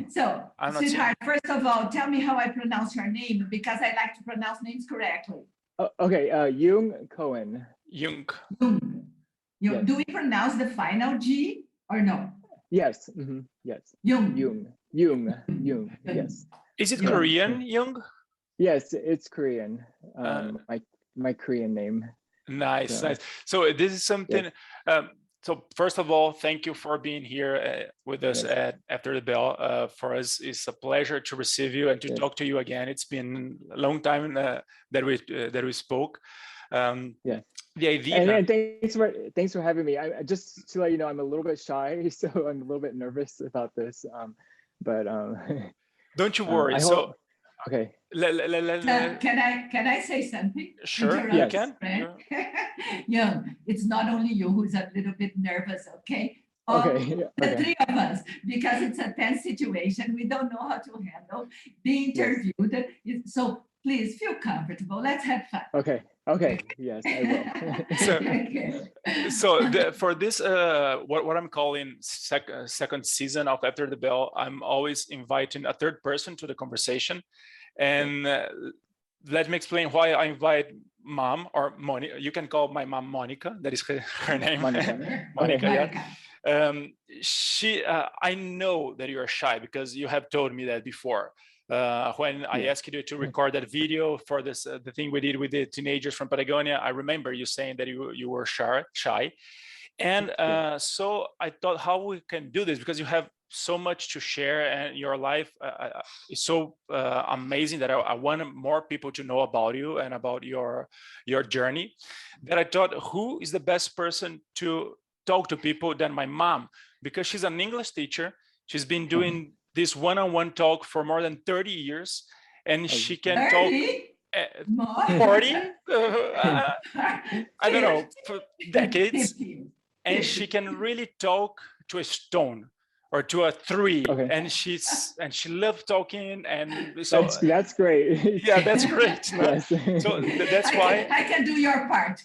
So, I'm not saying. sweetheart, first of all, tell me how I pronounce your name because I like to pronounce names correctly. Okay, Yung Cohen. Yung. Yung. Yes. Do we pronounce the final G or no? Yes. Yes. Yung. Yung. Yes. Is it Yung. Korean, Yung? Yes, it's Korean. Uh, My Korean name. Nice, So, nice. So this is something. yes. So first of all, thank you for being here with us Yes. at After the Bell. For us, it's a pleasure to receive you and to Yes. talk to you again. It's been a long time that we spoke. Yeah. The idea. And thanks for having me. I just to let you know, I'm a little bit shy, so I'm a little bit nervous about this. But Don't you worry. I hope. Okay. Can I say something? Sure, yes. you can. Sure. Yeah, it's not only you who's a little bit nervous, okay? Okay. The three of us, because it's a tense situation. We don't know how to handle being interviewed. Yes. So please feel comfortable. Let's have fun. Okay. Yes, I will. For this, what I'm calling second season of After the Bell, I'm always inviting a third person to the conversation. And let me explain why I invite Mom or Monica. You can call my mom Monica. That is her name. Monica. Monica, okay. Yeah. I know that you are shy because you have told me that before. When I asked you to record that video for this, the thing we did with the teenagers from Patagonia, I remember you saying that you were shy. And so I thought how we can do this because you have so much to share and your life is so amazing that I want more people to know about you and about your journey, that I thought who is the best person to talk to people than my mom, because she's an English teacher. She's been doing this one-on-one talk for more than 30 years, and she can 30? talk 40 I don't know, for decades. 50. And she can really talk to a stone or to a tree. Okay. And she loves talking, and so that's great. Yeah, that's great. No? Yes. So that's why I can do your part.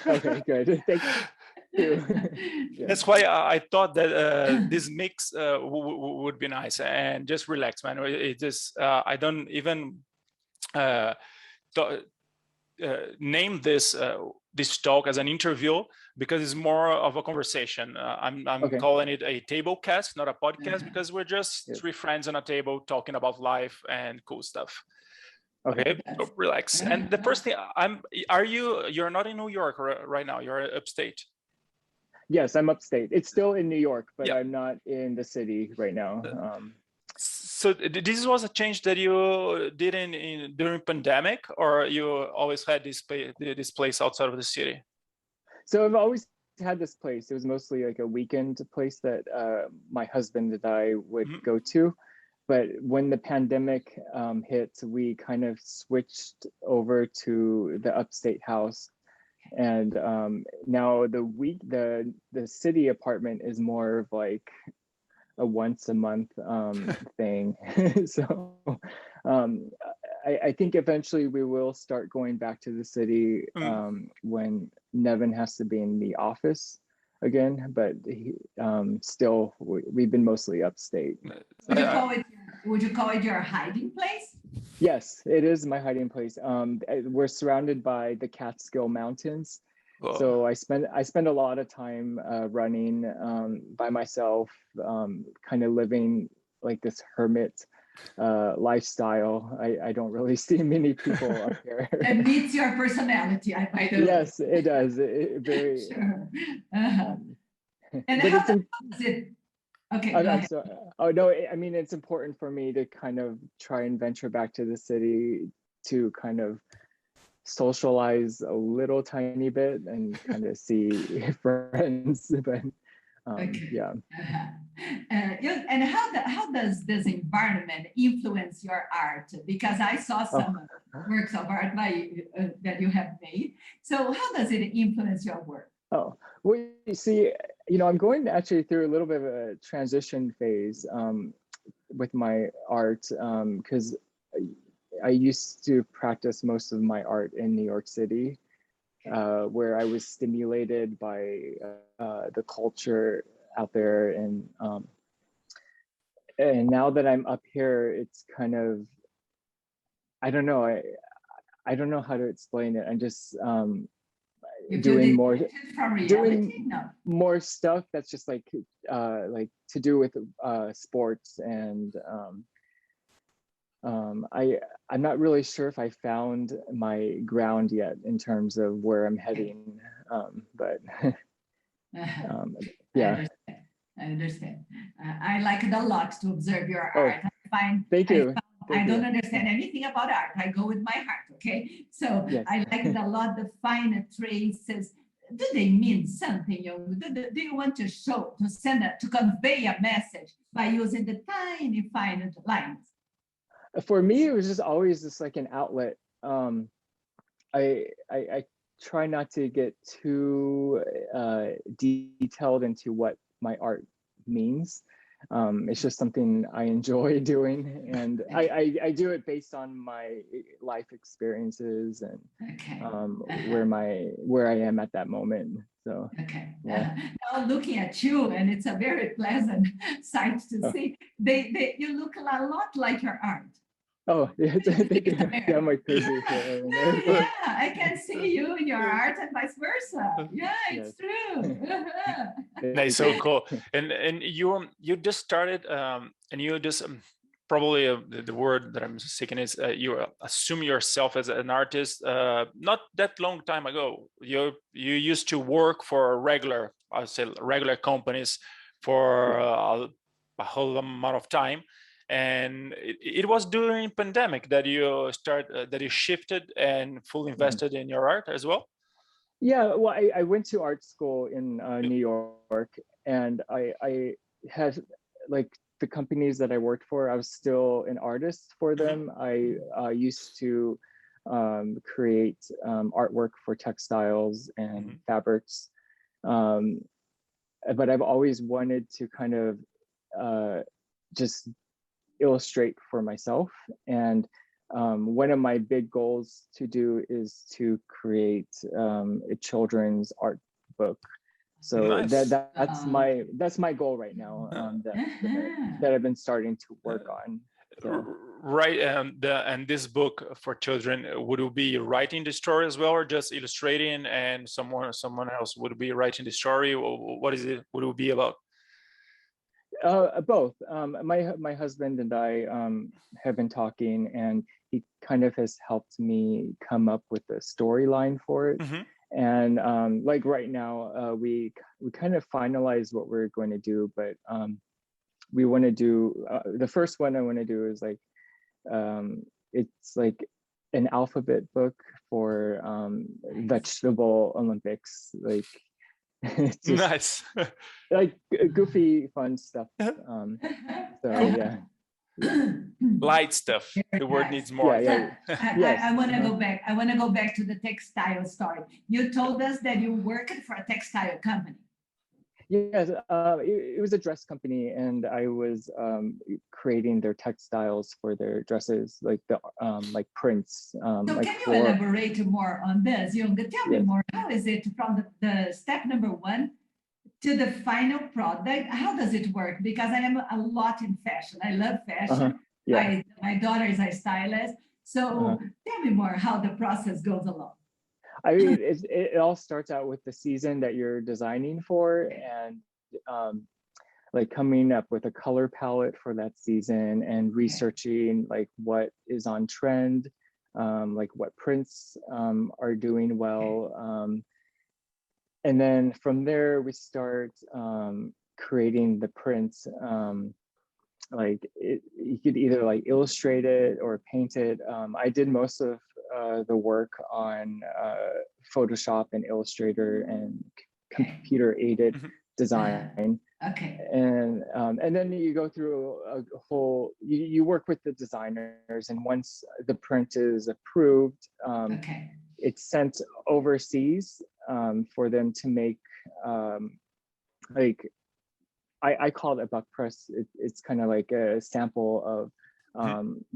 Okay, good. Thank you. That's why I thought that this mix would be nice. And just relax, man. It just I don't even name this talk as an interview, because it's more of a conversation. I'm calling it a table cast, not a podcast, because we're just three friends on a table talking about life and cool stuff. Okay, so relax. And the first thing, you're not in New York right now, you're upstate. Yes, I'm upstate. It's still in New York, but I'm not in the city right now. So this was a change that you did during pandemic, or you always had this place outside of the city? So I've always had this place. It was mostly like a weekend place that my husband and I would go to. But when the pandemic hit, we kind of switched over to the upstate house. And now the city apartment is more of like a once a month thing. So I think eventually we will start going back to the city when Nevin has to be in the office again, but still we've been mostly upstate. Would you call it your hiding place? Yes, it is my hiding place. We're surrounded by the Catskill Mountains. Whoa. So I spend a lot of time running by myself, kind of living like this hermit lifestyle. I don't really see many people up here. It meets your personality, I might know. Yes, it does. Very. Sure. And how does it? Okay, go ahead. Oh no, I mean, it's important for me to kind of try and venture back to the city to kind of socialize a little tiny bit and kind of see friends, but yeah. And how does this environment influence your art? Because I saw some works of art that you have made. So how does it influence your work? Oh, well, you see, I'm going actually through a little bit of a transition phase with my art, because I used to practice most of my art in New York City, where I was stimulated by the culture out there, and now that I'm up here, it's kind of, I don't know. I don't know how to explain it. I'm just You feel doing more, disconnected from reality? doing No. more stuff that's just like to do with sports, and I'm not really sure if I found my ground yet in terms of where I'm heading, but yeah. I understand. I like it a lot to observe your Oh, art. I find thank you. I don't understand anything about art. I go with my heart, okay? So Yes. I like it a lot, the fine traces. Do they mean something, Yung? Do you want to show, to send, to convey a message by using the tiny, fine lines? For me, it was just always just like an outlet. I try not to get too detailed into what my art means. It's just something I enjoy doing, and I do it based on my life experiences and Okay. where I am at that moment. So Okay. yeah. Now looking at you, and it's a very pleasant sight to see. You look a lot like your art. Oh, yeah, thank you. Yeah, I'm like crazy. Yeah, I can see you in your art and vice versa. Yeah, it's true. That's so cool. And you just started, and you just probably the word that I'm seeking is you assume yourself as an artist not that long time ago. You used to work for regular companies for a whole amount of time. And it was during pandemic that you shifted and fully invested in your art as well. Yeah, well, I went to art school in New York, and I had like the companies that I worked for, I was still an artist for them. I used to create artwork for textiles and fabrics, but I've always wanted to kind of just illustrate for myself. And one of my big goals to do is to create a children's art book. So nice. that's my goal right now, that I've been starting to work on. So. Right, and this book for children, would it be writing the story as well, or just illustrating, and someone else would be writing the story? What is it? What it would be about? Both. My husband and I have been talking, and he kind of has helped me come up with a storyline for it. And like right now, we kind of finalized what we're going to do, but we want to do the first one I want to do is like it's like an alphabet book for vegetable Olympics, like. It's just, nice. like goofy fun stuff. So yeah. Light stuff. The word needs more. Yeah. I want to go back. I want to go back to the textile story. You told us that you worked for a textile company. Yes, it was a dress company, and I was creating their textiles for their dresses, like the like prints. So like can you elaborate more on this? Yung, tell me more. How is it from the step number one to the final product? How does it work? Because I am a lot in fashion. I love fashion. My daughter is a stylist. So tell me more how the process goes along. I mean, it all starts out with the season that you're designing for, and like coming up with a color palette for that season, and researching like what is on trend, like what prints are doing well. And then from there, we start creating the prints. Like you could either like illustrate it or paint it. I did most of the work on Photoshop and Illustrator and computer aided design. And then you go through a whole, you work with the designers, and once the print is approved, it's sent overseas for them to make like, I call it a buck press. It's kind of like a sample of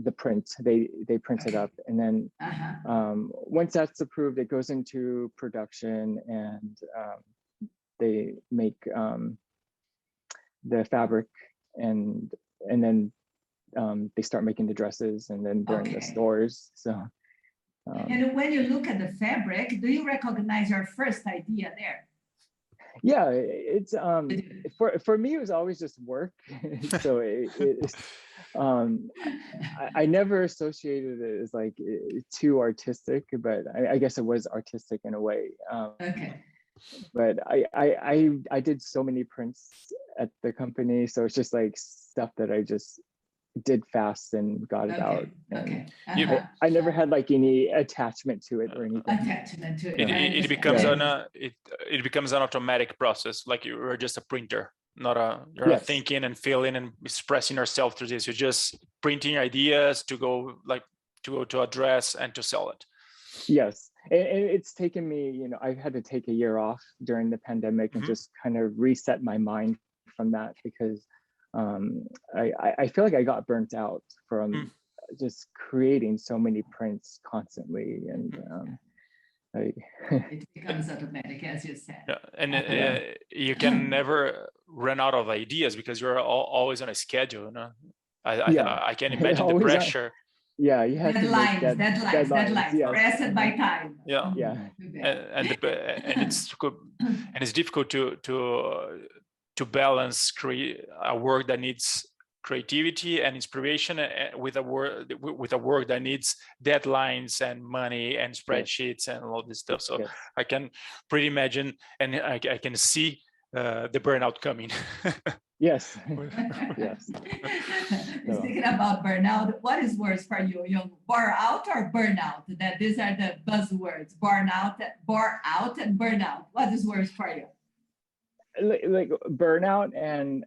the print. They print it up, and then once that's approved, it goes into production, and they make the fabric and and then they start making the dresses, and then they're in the stores. So. And when you look at the fabric, do you recognize your first idea there? Yeah, it's for me, it was always just work. So I never associated it as like too artistic, but I guess it was artistic in a way. Okay. But I did so many prints at the company, so it's just like stuff that I just did fast and got it out. And I never had like any attachment to it or anything. Attachment to it. It becomes it becomes an automatic process, like you're just a printer, you're not thinking and feeling and expressing yourself through this. You're just printing ideas to go to address and to sell it. Yes, and it's taken me, you know, I've had to take a year off during the pandemic and just kind of reset my mind from that, because I feel like I got burnt out from just creating so many prints constantly, and it becomes automatic, as you said. Yeah, and you can never run out of ideas because you're always on a schedule. You know, I can imagine the pressure. Yeah, you have deadlines, yes. pressed by time. Yeah, and it's difficult to balance a work that needs creativity and inspiration with a work that needs deadlines and money and spreadsheets and all this stuff. So I can pretty imagine, and I can see the burnout coming. Yes. Yes. Speaking about burnout, what is worse for you, Yung? Bore out or burnout? That these are the buzzwords: bore out, and burnout. What is worse for you? Like burnout and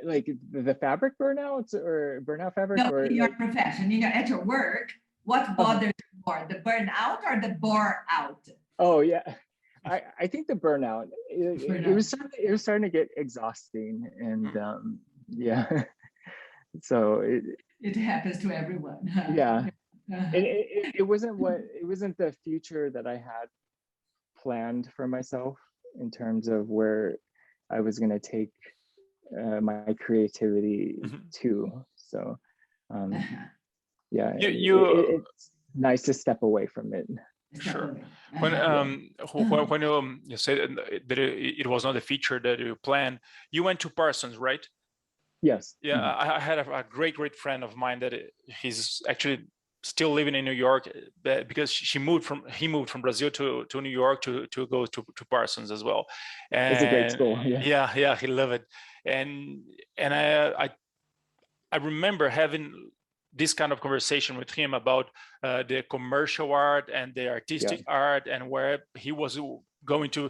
like the fabric burnouts, or burnout fabric? No, or in your profession, at your work, what bothers you more, the burnout or the bore out? Oh yeah, I think the burnout. It was starting to get exhausting, and yeah. So it happens to everyone. Huh? Yeah, and it wasn't the future that I had planned for myself in terms of where I was going to take my creativity to. So yeah, it's nice to step away from it. Sure. When you said that it was not a feature that you planned, you went to Parsons, right? Yes. Yeah, I had a great friend of mine that he's actually still living in New York, because he moved from Brazil to New York to go to Parsons as well. And it's a great school. Yeah, he loved it. And I remember having this kind of conversation with him about the commercial art and the artistic art, and where he was going to.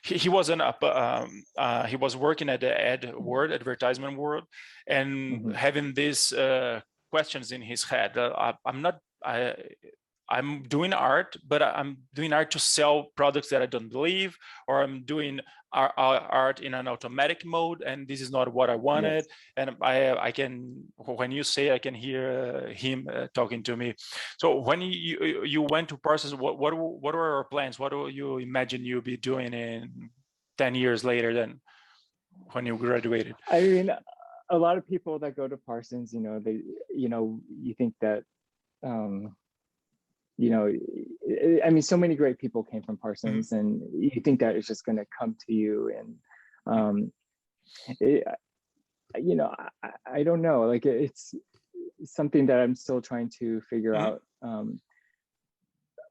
He was he was working at the advertisement world, and having these questions in his head. I'm doing art, but I'm doing art to sell products that I don't believe, or I'm doing art in an automatic mode, and this is not what I wanted. And I can, when you say, I can hear him talking to me. So when you went to Parsons, what were your plans? What do you imagine you'll be doing in 10 years later than when you graduated? I mean, a lot of people that go to Parsons, you think that, I mean, so many great people came from Parsons, and you think that it's just going to come to you. And, I don't know, like it's something that I'm still trying to figure out.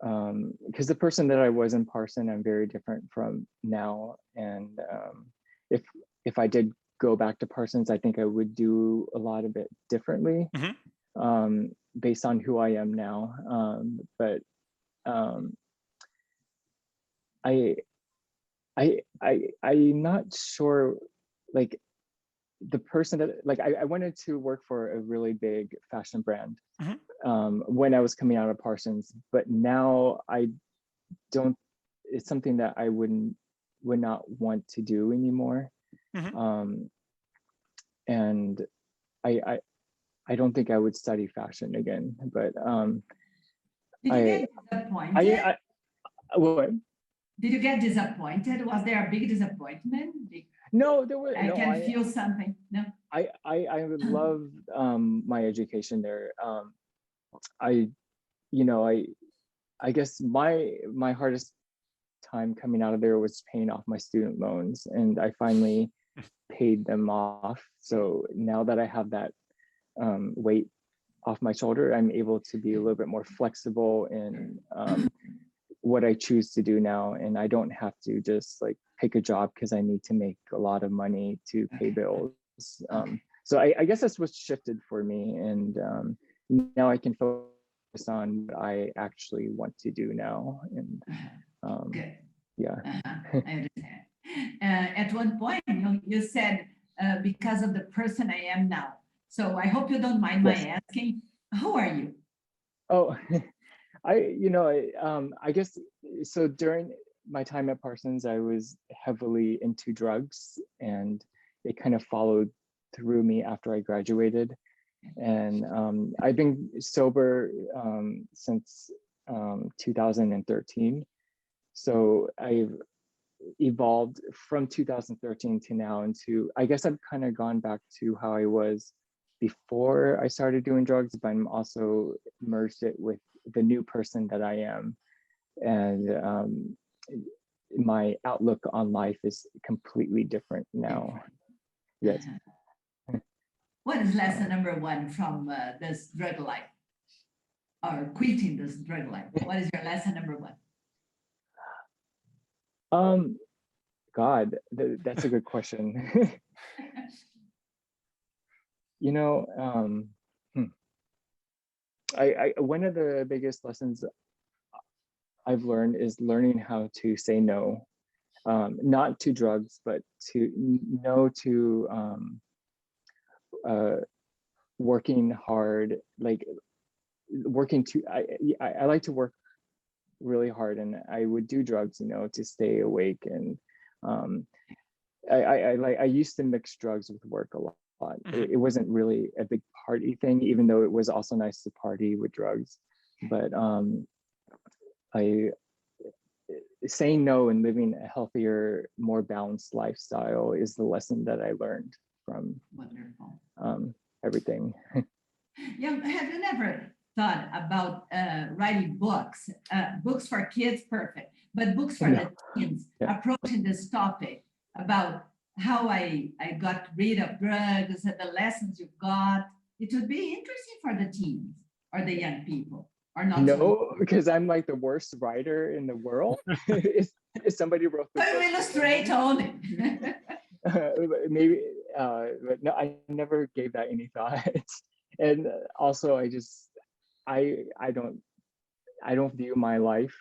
Because the person that I was in Parsons, I'm very different from now. And if I did go back to Parsons, I think I would do a lot of it differently. Based on who I am now. But I'm not sure, like the person that, like I wanted to work for a really big fashion brand when I was coming out of Parsons, but now I don't, it's something that I would not want to do anymore. And I don't think I would study fashion again, but did you get disappointed? What? Did you get disappointed? Was there a big disappointment? No, there was I no. can feel something. No. I would love my education there. I you know I guess my hardest time coming out of there was paying off my student loans, and I finally paid them off. So now that I have that weight off my shoulder, I'm able to be a little bit more flexible in what I choose to do now, and I don't have to just like pick a job because I need to make a lot of money to pay bills. So I guess that's what shifted for me, and now I can focus on what I actually want to do now. And Good. yeah. I understand. At one point, you said, because of the person I am now. So I hope you don't mind my asking, who are you? Oh, I guess so. During my time at Parsons, I was heavily into drugs, and it kind of followed through me after I graduated. And I've been sober since 2013. So I've evolved from 2013 to now into, I guess I've kind of gone back to how I was before I started doing drugs, but I'm also merged it with the new person that I am. And my outlook on life is completely different now. Yes. What is lesson number one from this drug life, or quitting this drug life? What is your lesson number one? God, that's a good question. I one of the biggest lessons I've learned is learning how to say no, not to drugs, but to no to working hard, like working too. I like to work really hard, and I would do drugs, to stay awake. And I used to mix drugs with work a lot. It wasn't really a big party thing, even though it was also nice to party with drugs. But saying no and living a healthier, more balanced lifestyle is the lesson that I learned from everything. Yeah, have you never thought about writing books? Books for kids, perfect, but books for the teens, approaching this topic about how I got rid of drugs and the lessons you got. It would be interesting for the teens or the young people, or not? No, because I'm like the worst writer in the world. If somebody wrote the book, illustrate only. Maybe, but no, I never gave that any thought. And also, I don't view my life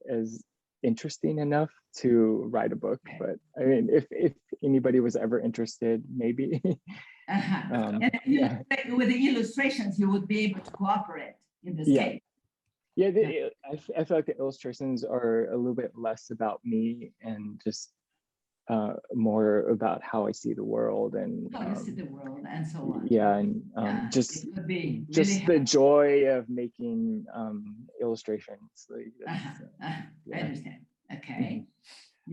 as interesting enough to write a book. But I mean, if anybody was ever interested, maybe. With the illustrations, you would be able to cooperate in this case. Yeah, I feel like the illustrations are a little bit less about me and just more about how I see the world and how you see the world and so on. Yeah, and just the joy of making illustrations. Like, I understand. Okay.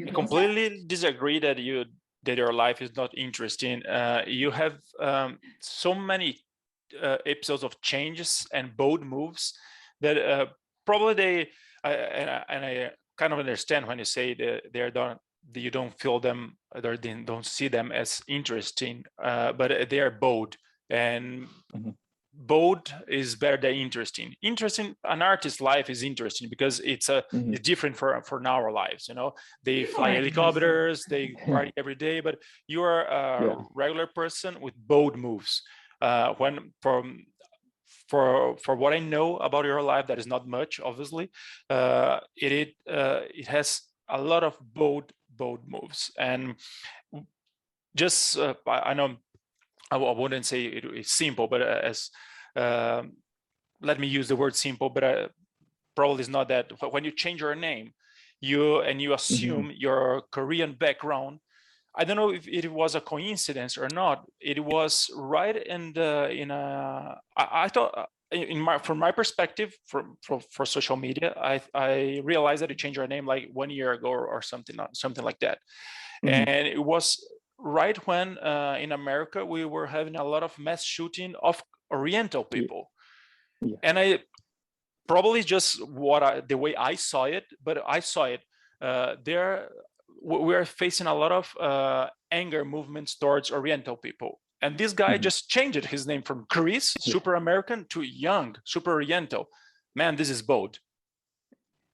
I completely disagree that your life is not interesting. You have so many episodes of changes and bold moves that probably I kind of understand when you say that you don't feel them or don't see them as interesting, but they are bold, and bold is better than interesting. Interesting, an artist's life is interesting because it's different for our lives. They fly helicopters, they party every day, but you are a regular person with bold moves. For what I know about your life, that is not much, obviously. It has a lot of bold moves, and just I know I wouldn't say it's simple, but let me use the word simple, but probably it's not that. When you change your name, you assume your Korean background. I don't know if it was a coincidence or not. It was right I thought from my perspective, for social media, I realized that you changed your name like 1 year ago or something like that. And it was right when in America we were having a lot of mass shooting of Oriental people. Yeah. And I probably just the way I saw it, but I saw it. We are facing a lot of anger movements towards Oriental people. And this guy just changed his name from Chris, super American, to Young, super Oriental. Man, this is bold.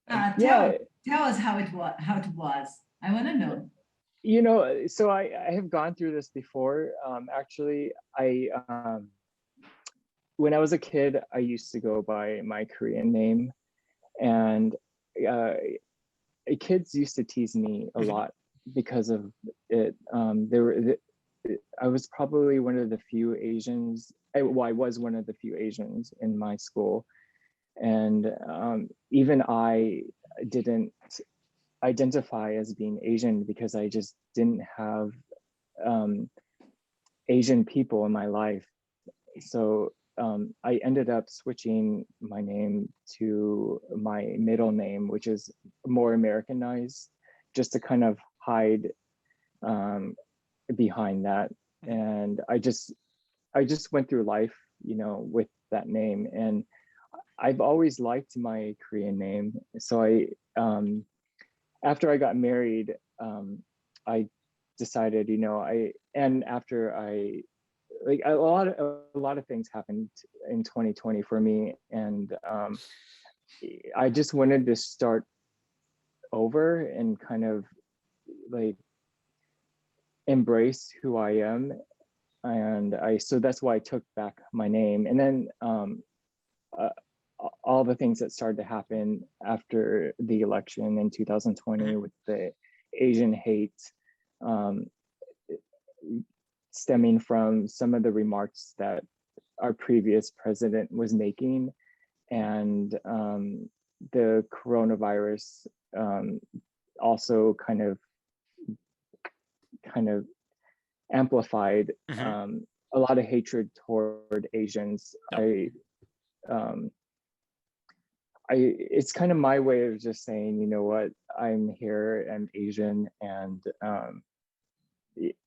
Tell us how it was. I want to know. You know, so I have gone through this before. Actually, when I was a kid, I used to go by my Korean name, and kids used to tease me a lot because of it. I was probably one of the few Asians. I was one of the few Asians in my school, and even I didn't identify as being Asian because I just didn't have Asian people in my life. So I ended up switching my name to my middle name, which is more Americanized, just to kind of hide behind that. And I just went through life, you know, with that name. And I've always liked my Korean name. So after I got married, I decided, you know, after I like a lot of things happened in 2020 for me, and I just wanted to start over and kind of like embrace who I am, and so that's why I took back my name. And then all the things that started to happen after the election in 2020 with the Asian hate, stemming from some of the remarks that our previous president was making, and the coronavirus also kind of amplified a lot of hatred toward Asians. It's kind of my way of just saying, you know what, I'm here, I'm Asian, and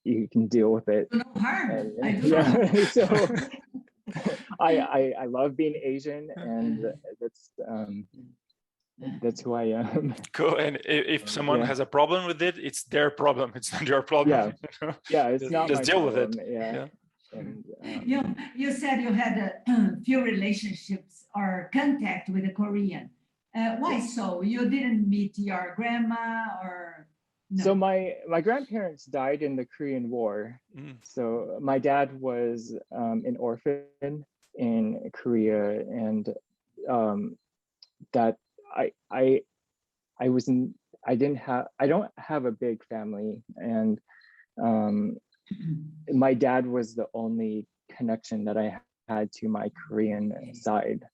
you can deal with it. No harm. So I love being Asian, and that's who I am. Cool. And if someone has a problem with it, it's their problem. It's not your problem. It's not just my deal problem. with it. And, you said you had a few relationships or contact with a Korean. Why so? You didn't meet your grandma or? No. So my grandparents died in the Korean War. So my dad was an orphan in Korea, and that I don't have a big family, and my dad was the only connection that I had to my Korean side.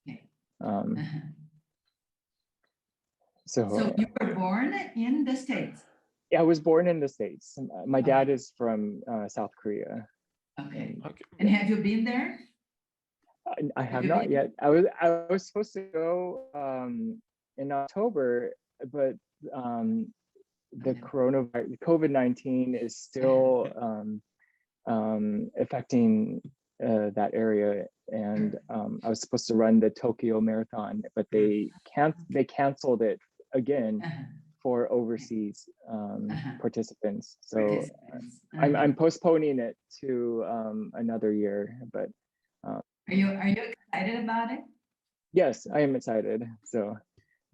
So you were born in the States? I was born in the States. My dad is from South Korea. Okay. And have you been there? I have not yet. I was supposed to go in October, but the coronavirus, COVID-19 is still affecting that area, and I was supposed to run the Tokyo Marathon, but they canceled it again for overseas participants. So I'm postponing it to another year. But are you excited about it? Yes, I am excited. So,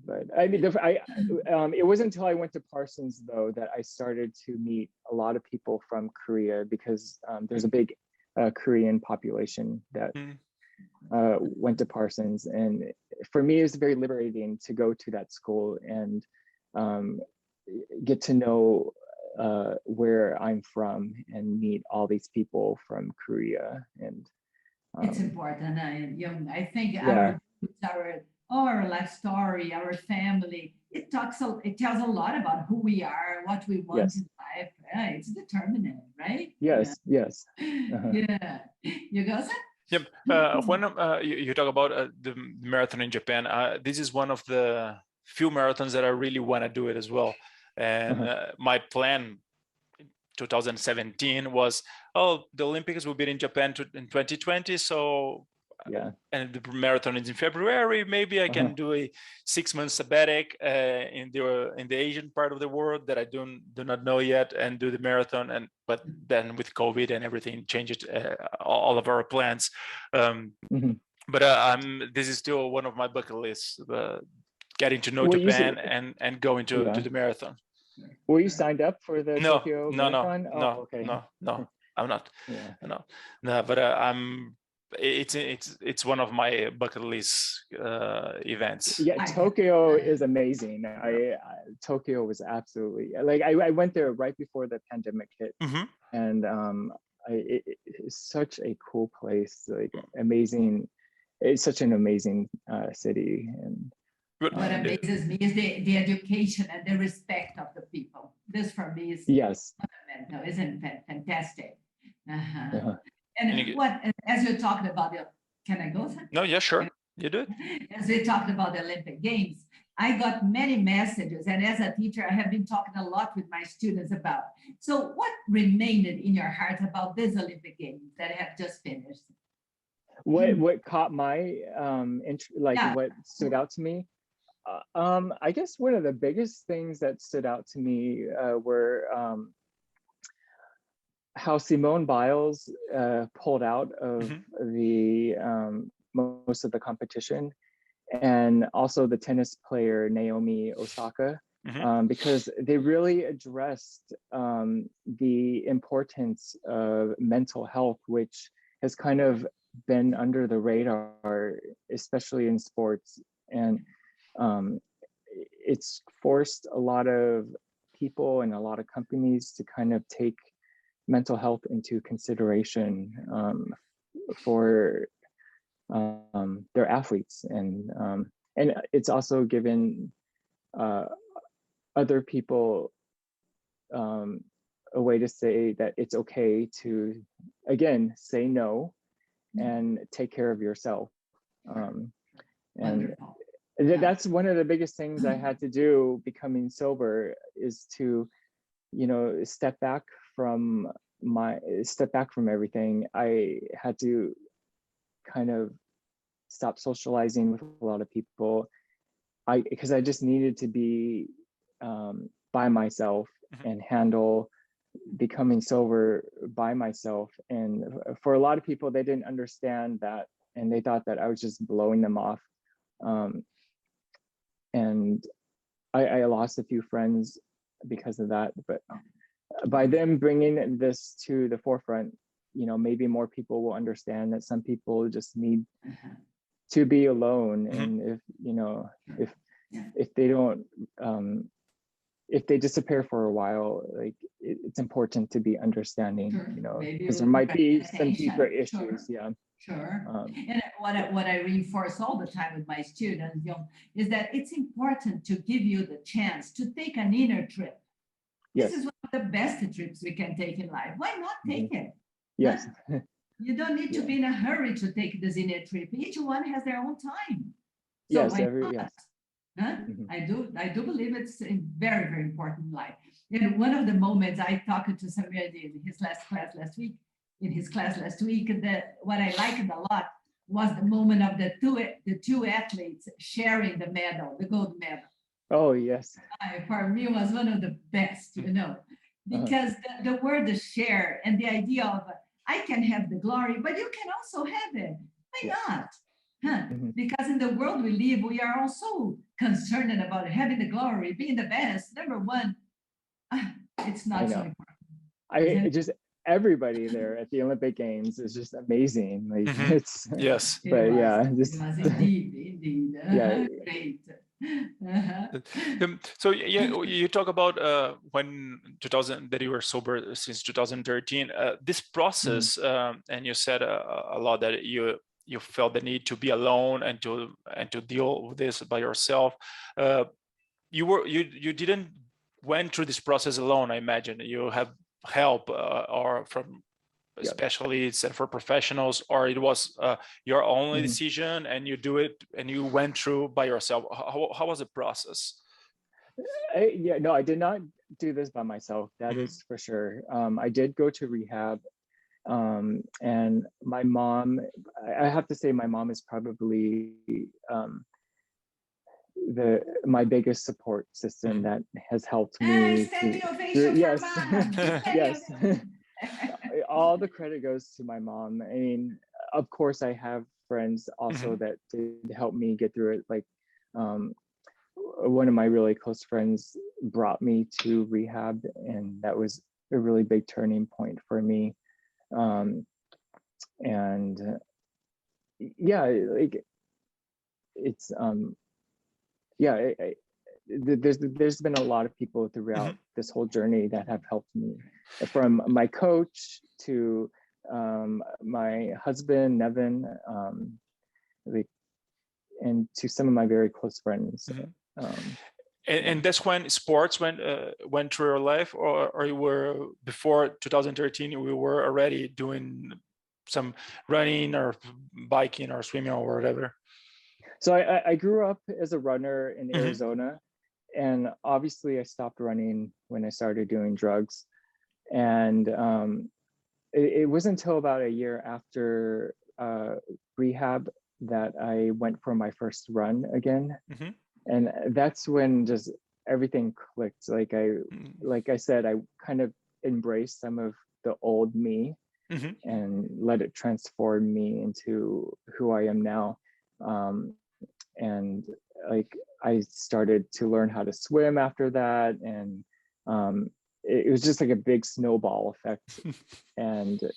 but I mean, it wasn't until I went to Parsons though that I started to meet a lot of people from Korea, because there's a big Korean population that went to Parsons, and for me, it's very liberating to go to that school and get to know where I'm from and meet all these people from Korea. And it's important. I think our life story, our family, it tells a lot about who we are, what we want in life. It's determinant, right? Yes. Yeah. You go, sir? Yep. When you talk about the marathon in Japan, this is one of the few marathons that I really want to do it as well. And my plan 2017 was, oh, the Olympics will be in Japan in 2020, so Yeah. and the marathon is in February. Maybe I can do a 6-month sabbatic in the Asian part of the world that I do not know yet, and do the marathon. But then with COVID and everything changed all of our plans. But this is still one of my bucket lists: getting to know Japan and going to the marathon. Were you signed up for the Tokyo Marathon? Okay. No, I'm not. No, but it's one of my bucket list events. Yeah, Tokyo is amazing. Tokyo was absolutely, like, I went there right before the pandemic hit, and it's such a cool place, like amazing. It's such an amazing city. And what amazes me is the education and the respect of the people. This for me is fundamental, isn't it? Fantastic. And what, as you're talking about can I go, sir? No, yeah, sure. You do it. As we talked about the Olympic Games, I got many messages, and as a teacher, I have been talking a lot with my students about. So what remained in your heart about these Olympic Games that have just finished? What caught my what stood out to me? I guess one of the biggest things that stood out to me were how Simone Biles pulled out of the most of the competition, and also the tennis player Naomi Osaka, because they really addressed the importance of mental health, which has kind of been under the radar, especially in sports. And it's forced a lot of people and a lot of companies to kind of take mental health into consideration for their athletes, and it's also given other people a way to say that it's okay to, again, say no and take care of yourself. And that's one of the biggest things I had to do becoming sober, is to, step back from everything. I had to kind of stop socializing with a lot of people, because I just needed to be by myself and handle becoming sober by myself. And for a lot of people, they didn't understand that, and they thought that I was just blowing them off. And I lost a few friends because of that. But by them bringing this to the forefront, maybe more people will understand that some people just need to be alone. And if they don't, if they disappear for a while, like it's important to be understanding, because there might be some deeper issues. Sure. And what I reinforce all the time with my students, is that it's important to give you the chance to take an inner trip. This is one of the best trips we can take in life. Why not take it? Yes. You don't need to be in a hurry to take this inner trip. Each one has their own time. So I do believe it's very, very important in life. And one of the moments I talked to somebody in his class last week, that what I liked a lot was the moment of the two athletes sharing the medal, the gold medal. Oh, yes. For me, it was one of the best, because the word share and the idea of I can have the glory, but you can also have it. Why not? Because in the world we live, we are also concerned about having the glory, being the best. Number one, it's not so important. Everybody there at the Olympic Games is just amazing. Like it's yes, but it was indeed great. So you talk about when 2000 that you were sober since 2013. This process, and you said a lot that you felt the need to be alone and to deal with this by yourself. You didn't went through this process alone. I imagine you have help or from specialists and for professionals, or it was your only decision and you do it and you went through by yourself. How was the process? Yeah, no, I did not do this by myself. That is for sure. I did go to rehab, and my mom, I have to say my mom is probably my biggest support system that has helped me Standing through, ovation for yes. mom. Yes. All the credit goes to my mom. I mean, of course I have friends also that did help me get through it. Like one of my really close friends brought me to rehab, and that was a really big turning point for me. And yeah, like it's yeah, there's been a lot of people throughout this whole journey that have helped me, from my coach to my husband Nevin, like, and to some of my very close friends. And that's when sports went through your life, or you were before 2013? We were already doing some running or biking or swimming or whatever. So I grew up as a runner in Arizona, and obviously I stopped running when I started doing drugs. And it wasn't until about a year after rehab that I went for my first run again. And that's when just everything clicked. Like I said, I kind of embraced some of the old me and let it transform me into who I am now. And like I started to learn how to swim after that, and it was just like a big snowball effect. And so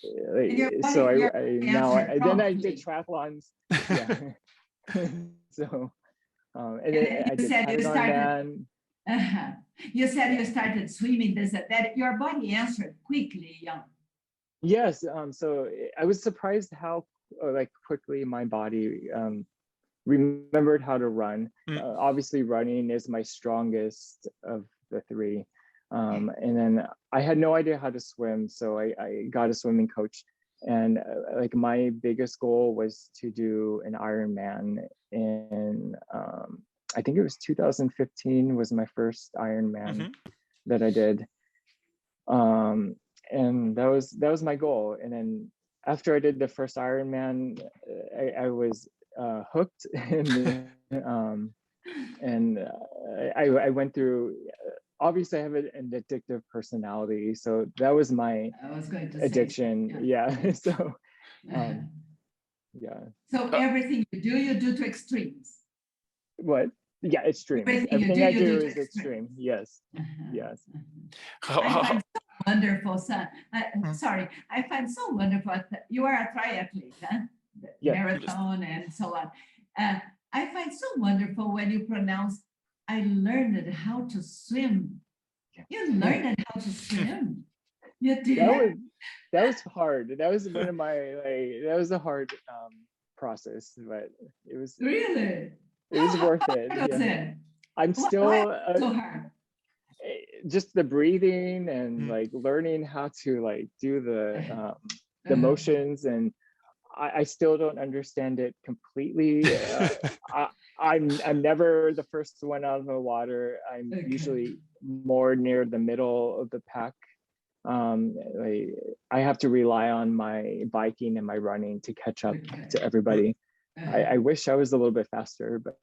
then I did triathlons. Yeah. So and then I did Patagon. You said you started swimming. That your body answered quickly, Yung. Yes. So I was surprised how like quickly my body remembered how to run. Obviously running is my strongest of the three. And then I had no idea how to swim, so I got a swimming coach. And like my biggest goal was to do an Ironman in I think it was 2015 was my first Ironman that I did. And that was my goal. And then after I did the first Ironman, I was hooked, and I went through. Obviously, I have an addictive personality, so that was my addiction. Yeah. So, yeah. So everything you do to extremes. What? Yeah, extreme. Everything I do is extreme. Yes. Yes. I find so wonderful, son. Sorry, I find so wonderful. You are a triathlete, huh? Yeah. Marathon and so on. I find so wonderful when you pronounce, I learned how to swim. You learned how to swim. You did. That was hard. That was one of my that was a hard process, but it was really. It was worth it. Yeah. I'm still so hard. Just the breathing and like learning how to like do the motions, and I still don't understand it completely. I'm never the first one out of the water. I'm usually more near the middle of the pack. I have to rely on my biking and my running to catch up to everybody. I wish I was a little bit faster, but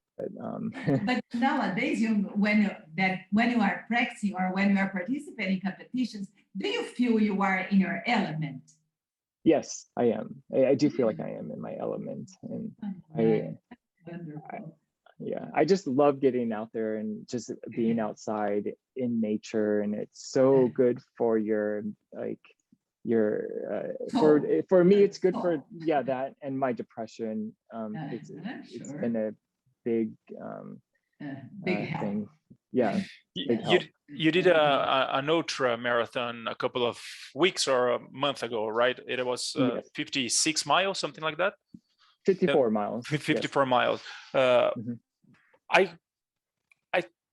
nowadays, when you are practicing or when you are participating in competitions, do you feel you are in your element? Yes, I am. I do feel like I am in my element, and I just love getting out there and just being outside in nature, and it's so good for your for me it's good for that and my depression. It's been a big thing. Yeah. You did an ultra marathon a couple of weeks or a month ago, right? It was 56 miles, something like that. 54 miles. 54 miles. I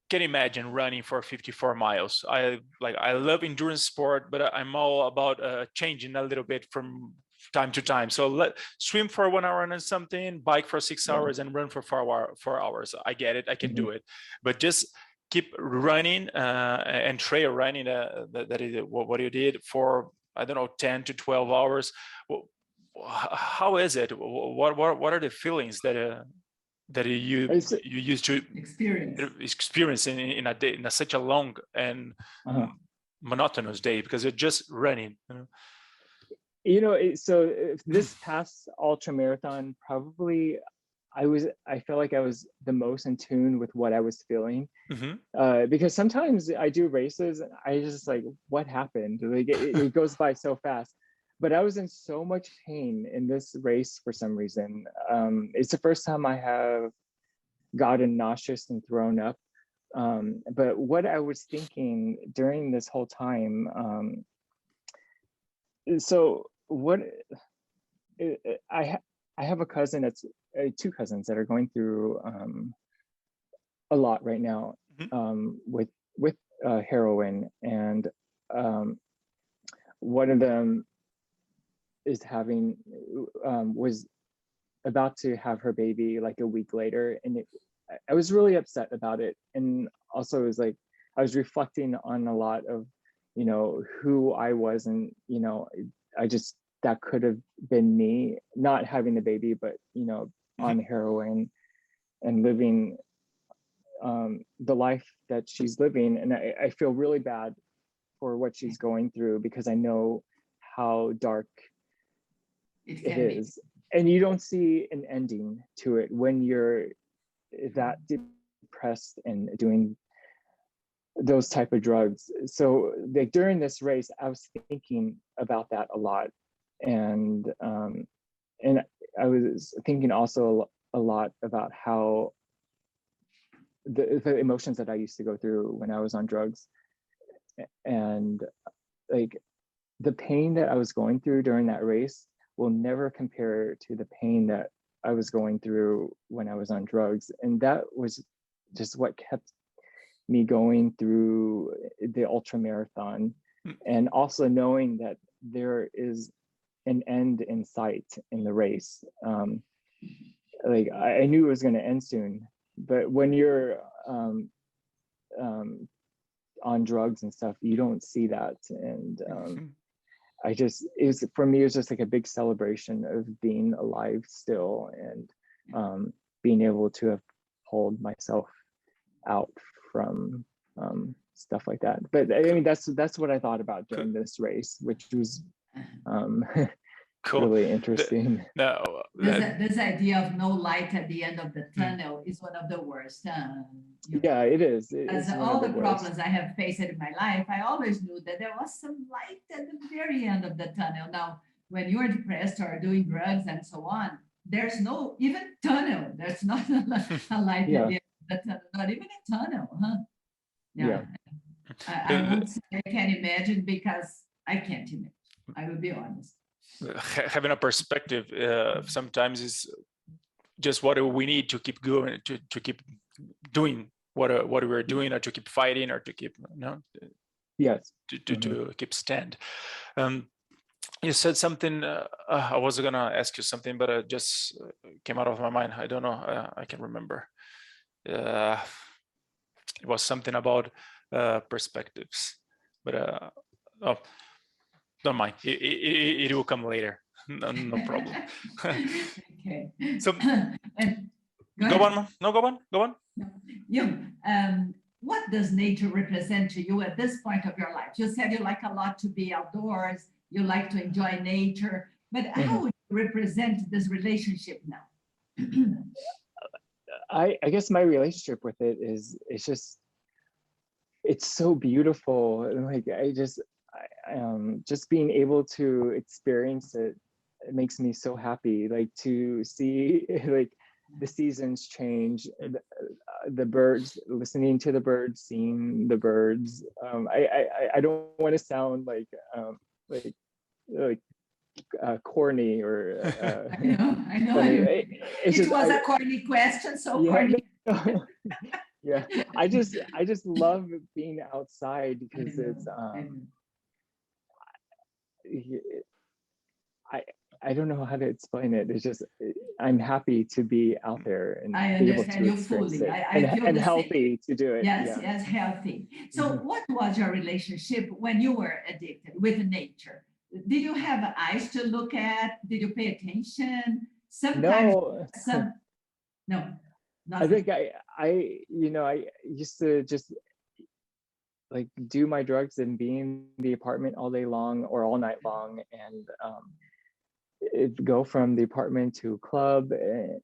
can imagine running for 54 miles. I love endurance sport, but I'm all about changing a little bit from time to time. So swim for 1 hour and something, bike for 6 hours, and run for 4 hours. I get it. I can do it. But just keep running and trail running that is what you did for, I don't know, 10 to 12 hours. How is it? What are the feelings that you used to experience in a day, in such a long and monotonous day, because you're just running, you know? So this past ultra marathon, probably I felt like I was the most in tune with what I was feeling. Because sometimes I do races and I just like, what happened? Like it goes by so fast. But I was in so much pain in this race for some reason. It's the first time I have gotten nauseous and thrown up. But what I was thinking during this whole time, so what I have a cousin that's two cousins that are going through a lot right now with heroin, and one of them is was about to have her baby like a week later, and I was really upset about it. And also it was like I was reflecting on a lot of, you know, who I was, and you know, that could have been me not having the baby, but you know, on heroin and living the life that she's living. And I feel really bad for what she's going through, because I know how dark it is. And you don't see an ending to it when you're that depressed and doing those type of drugs. So like during this race, I was thinking about that a lot. And I was thinking also a lot about how the emotions that I used to go through when I was on drugs, and like the pain that I was going through during that race will never compare to the pain that I was going through when I was on drugs. And that was just what kept me going through the ultra marathon. And also knowing that there is an end in sight in the race. Like I knew it was going to end soon, but when you're on drugs and stuff, you don't see that. And for me, it was just like a big celebration of being alive still, and being able to have pulled myself out from stuff like that. But I mean, that's what I thought about during this race, which was cool. Really interesting. This idea of no light at the end of the tunnel is one of the worst. Yeah, it is. As all the problems I have faced in my life, I always knew that there was some light at the very end of the tunnel. Now, when you're depressed or doing drugs and so on, there's no even tunnel. There's not a light at the end of the tunnel, not even a tunnel, huh? Yeah. I won't say I can't imagine, because I can't imagine. I will be honest. Having a perspective sometimes is just what we need to keep going, to keep doing what we're doing, or to keep fighting, or to keep to keep stand. You said something. I was gonna ask you something, but it just came out of my mind. I don't know. I can remember. It was something about perspectives, but don't mind. It will come later. No problem. Okay. So go on. No, go on. Yung, what does nature represent to you at this point of your life? You said you like a lot to be outdoors. You like to enjoy nature, but how would you represent this relationship now? I guess my relationship with it is, it's so beautiful. Like just being able to experience it makes me so happy. Like to see like the seasons change, the birds, listening to the birds, seeing the birds. I don't want to sound like corny or I know. It was a corny question, so corny. Yeah, I just love being outside, because it's I don't know how to explain it. It's just I'm happy to be out there and I be able understand to you experience fully. it, I feel and the same. healthy to do it. Yes, Yeah. yes, healthy. So Mhm. what was your relationship when you were addicted with nature? Did you have eyes to look at? Did you pay attention? Sometimes No, some, no, I nothing. think I used to just like do my drugs and be in the apartment all day long or all night long, and go from the apartment to a club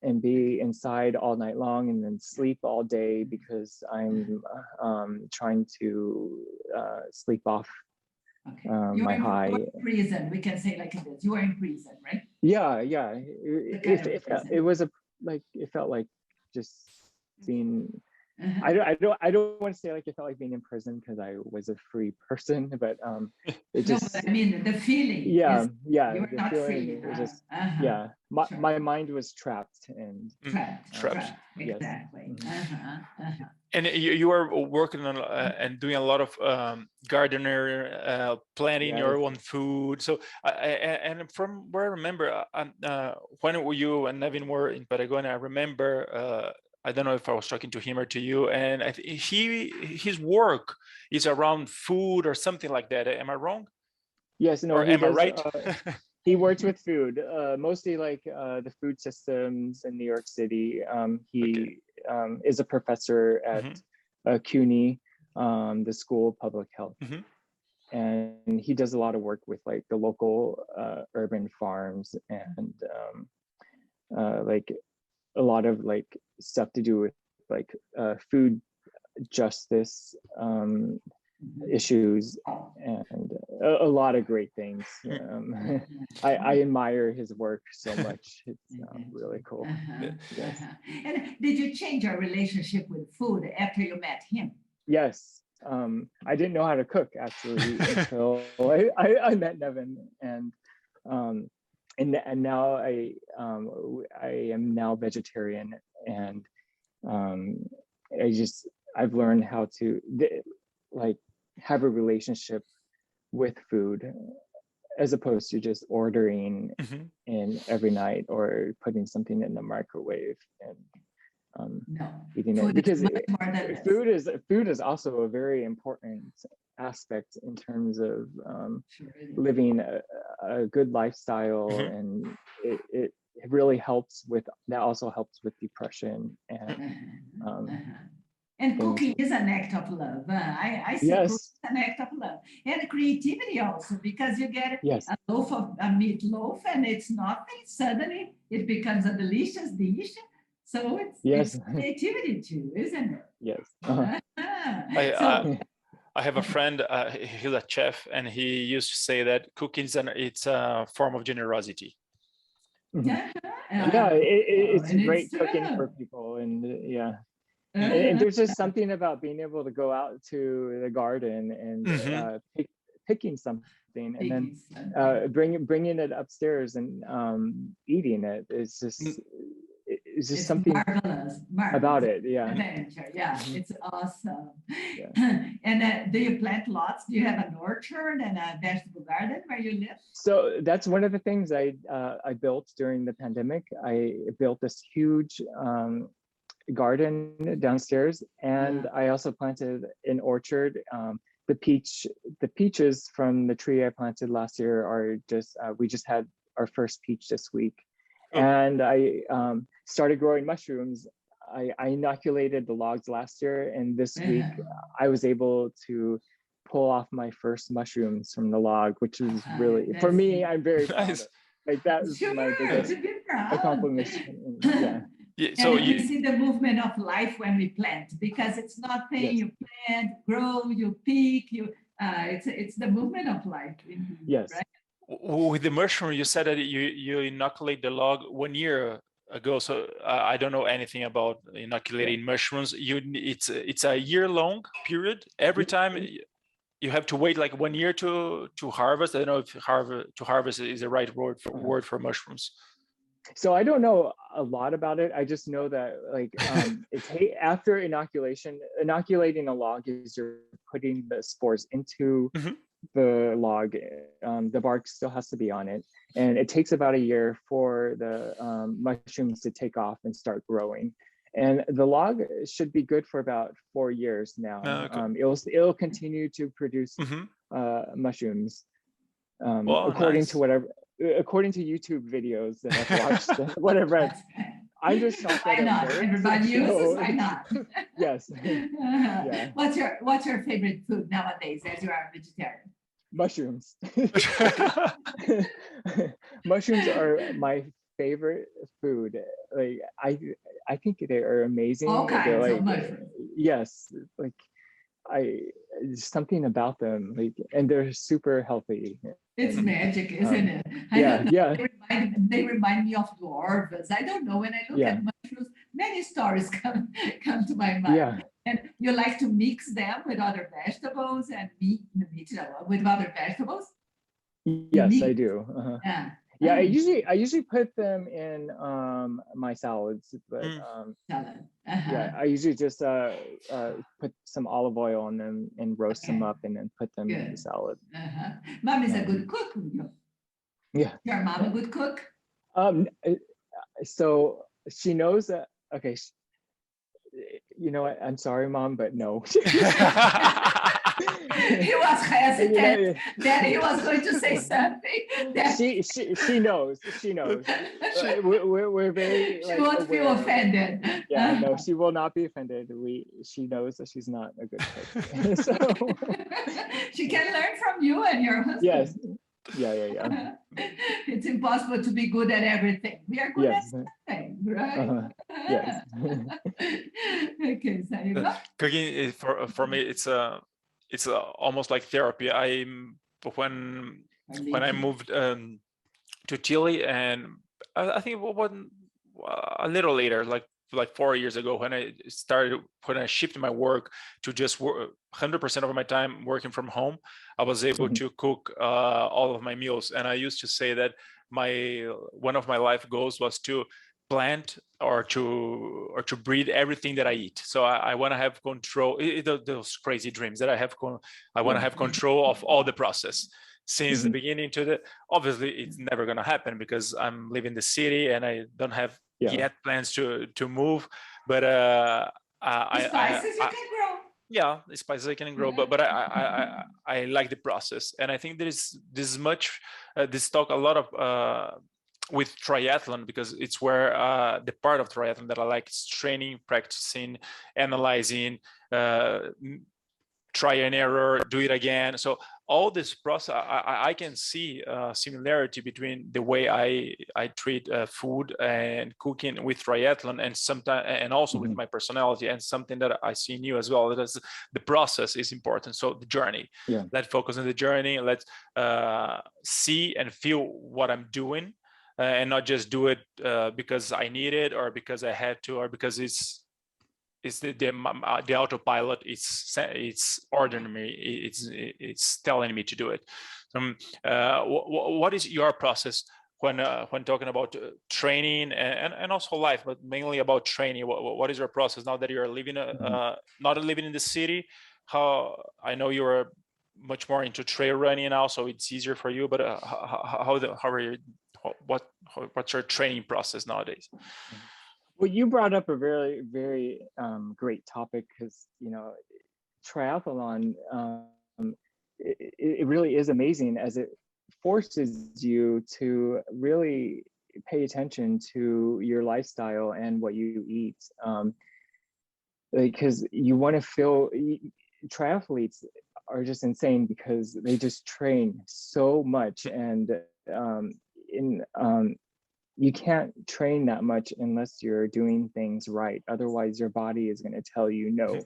and be inside all night long and then sleep all day because I'm trying to sleep off Okay. my You're high. in prison. We can say like this. You are in prison, right? Yeah. The kind of prison. It was it felt like just being. Uh-huh. I don't want to say like it felt like being in prison because I was a free person, but it No, just but I mean the feeling yeah is the you're not feeling free. was just Uh-huh. Sure. my mind was trapped and Trapped, Trapped. trapped. yes. Exactly. Mhm. Uh-huh. And you are working on and doing a lot of gardener planting your Yes. own food. So and from where I remember, when you and Nevin were in Patagonia, I remember. I don't know if I was talking to him or to you, and I his work is around food or something like that. Am I wrong? Yes, no, Or he am I does. right? He works with food, mostly like the food systems in New York City. He Okay. is a professor at CUNY, the School of Public Health. Mhm. And he does a lot of work with like the local urban farms and like a lot of like stuff to do with like food justice issues and a lot of great things. I admire his work so much. It's really cool. Yes. And did you change your relationship with food after you met him? Yes. I didn't know how to cook actually until I met Nevin, and now I am now vegetarian, and I've learned how to like have a relationship with food as opposed to just ordering in every night or putting something in the microwave and eating it, because food is also a very important aspect in terms of living a good lifestyle, and it really helps with that. Also helps with depression and cooking is an act of love. I see yes. cooking as an act of love and creativity also, because you get yes. a meatloaf and it's nothing. Suddenly it becomes a delicious dish. So it's creativity too, isn't it? Yes. I have a friend. He's a chef, and he used to say that cooking it's a form of generosity. It's great cooking for people, and and there's just something about being able to go out to the garden and picking something and then bringing it upstairs and eating it. It's just something marvelous about it. Adventure. It's awesome. And do you plant lots? Do you have an orchard and a vegetable garden where you live? So that's one of the things I built during the pandemic. I built this huge garden downstairs, and I also planted an orchard. The peaches from the tree I planted last year are just we just had our first peach this week. And I started growing mushrooms. I inoculated the logs last year, and this week I was able to pull off my first mushrooms from the log, which was really, for me, I'm very proud of. Like that was my biggest accomplishment. So we see the movement of life when we plant, because it's nothing you plant, grow, you pick, it's the movement of life. Yes. Right? With the mushroom, you said that you inoculate the log 1 year ago. So I don't know anything about inoculating mushrooms. It's a year-long period. Every time you have to wait like 1 year to harvest. I don't know if to harvest is the right word for mushrooms. So I don't know a lot about it. I just know that like it's after inoculation, inoculating a log is you're putting the spores into the log, the bark still has to be on it. And it takes about a year for the mushrooms to take off and start growing. And the log should be good for about 4 years now. Okay. It'll continue to produce mushrooms, Wow, according nice. to YouTube videos that I've watched, whatever. I'm just shocked Why that it not? works. Everybody uses, So, why not? yes. Yeah. What's your favorite food nowadays as you are a vegetarian? Mushrooms. Mushrooms are my favorite food. Like I think they are amazing. All They're kinds like, of mushrooms. yes, like there's something about them, like, and they're super healthy. It's magic, isn't it? I Yeah, don't know. yeah, They remind me of dwarves. I don't know. When I look yeah, at mushrooms, many stories come to my mind. yeah. And you like to mix them with other vegetables and meat with other vegetables? Yes, I Meat. do. Yeah. Yeah, Oh, I usually put them in my salads, but salad. yeah, I usually just put some olive oil on them and roast them Okay. up and then put them in the Good. salad. Mom is a good cook. Yeah. Your mom a good cook? So she knows that. Okay. You know what? I'm sorry, Mom, but no. He was hesitant that he was going to say something. She knows. She knows. We're very She like, won't feel aware. offended. Yeah, no, she will not be offended. She knows that she's not a good cook. So She can learn from you and your husband. yes. Yeah. It's impossible to be good at everything. We are good at something, right? Yes. Okay, so you go. Cooking for me, it's almost like therapy. When I moved to Chile, and I think a little later, like 4 years ago, when I shifted my work to just 100% of my time working from home, I was able to cook all of my meals. And I used to say that one of my life goals was to plant or to breed everything that I eat. So I want to have control. Those crazy dreams that I have. I want to have control of all the process since the beginning to the. Obviously, it's never going to happen because I'm living in the city and I don't have yet plans to move. But spices you can grow. Yeah, the spices I can grow, but I like the process, and I think this talk a lot of with triathlon, because it's where the part of triathlon that I like is training, practicing, analyzing, try and error, do it again. So all this process, I can see similarity between the way I treat food and cooking with triathlon, and sometimes, and also with my personality, and something that I see in you as well. That the process is important. So the journey, let's focus on the journey. Let's see and feel what I'm doing, and not just do it because I need it, or because I had to, or because it's the autopilot. It's ordering me. It's telling me to do it. What is your process when talking about training and also life, but mainly about training? What is your process now that you're living not living in the city? How I know you're much more into trail running now, so it's easier for you. But how are you? What's your training process nowadays? Well, you brought up a very, very great topic, because triathlon, it really is amazing, as it forces you to really pay attention to your lifestyle and what you eat, because you want to feel. Triathletes are just insane because they just train so much, and you can't train that much unless you're doing things right. Otherwise, your body is going to tell you no.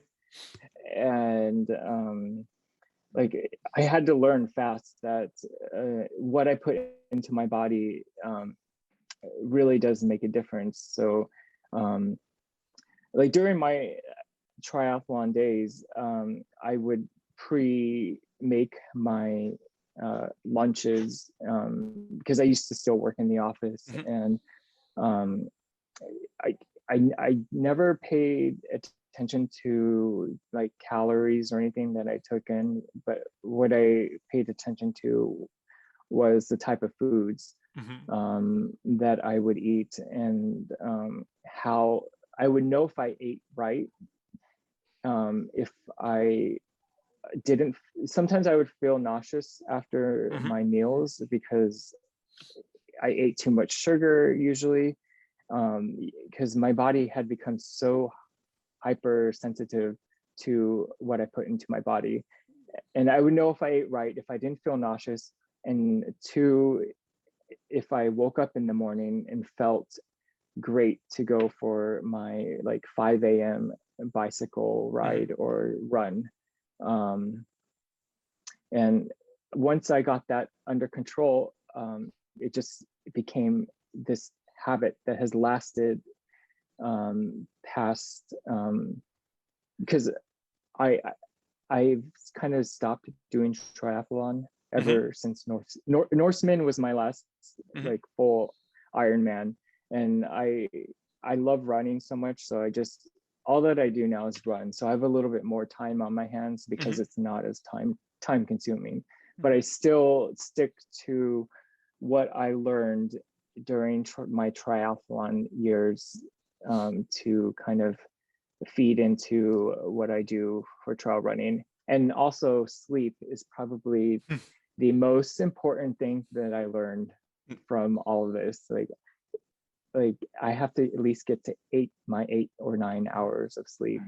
And like, I had to learn fast that what I put into my body really does make a difference. So like during my triathlon days, I would make my lunches, because I used to still work in the office, and I never paid attention to like calories or anything that I took in, but what I paid attention to was the type of foods that I would eat, and how I would know if I ate right. If I didn't, sometimes I would feel nauseous after my meals because I ate too much sugar usually, because my body had become so hypersensitive to what I put into my body. And I would know if I ate right, if I didn't feel nauseous, and two, if I woke up in the morning and felt great to go for my like 5 a.m. bicycle ride or run. And once I got that under control, it just became this habit that has lasted past, because I've kind of stopped doing triathlon ever since Norseman was my last like full Ironman, and I love running so much, so I just, all that I do now is run. So I have a little bit more time on my hands because it's not as time consuming, but I still stick to what I learned during my triathlon years, to kind of feed into what I do for trail running. And also sleep is probably the most important thing that I learned from all of this. Like I have to at least get to 8 or 9 hours of sleep.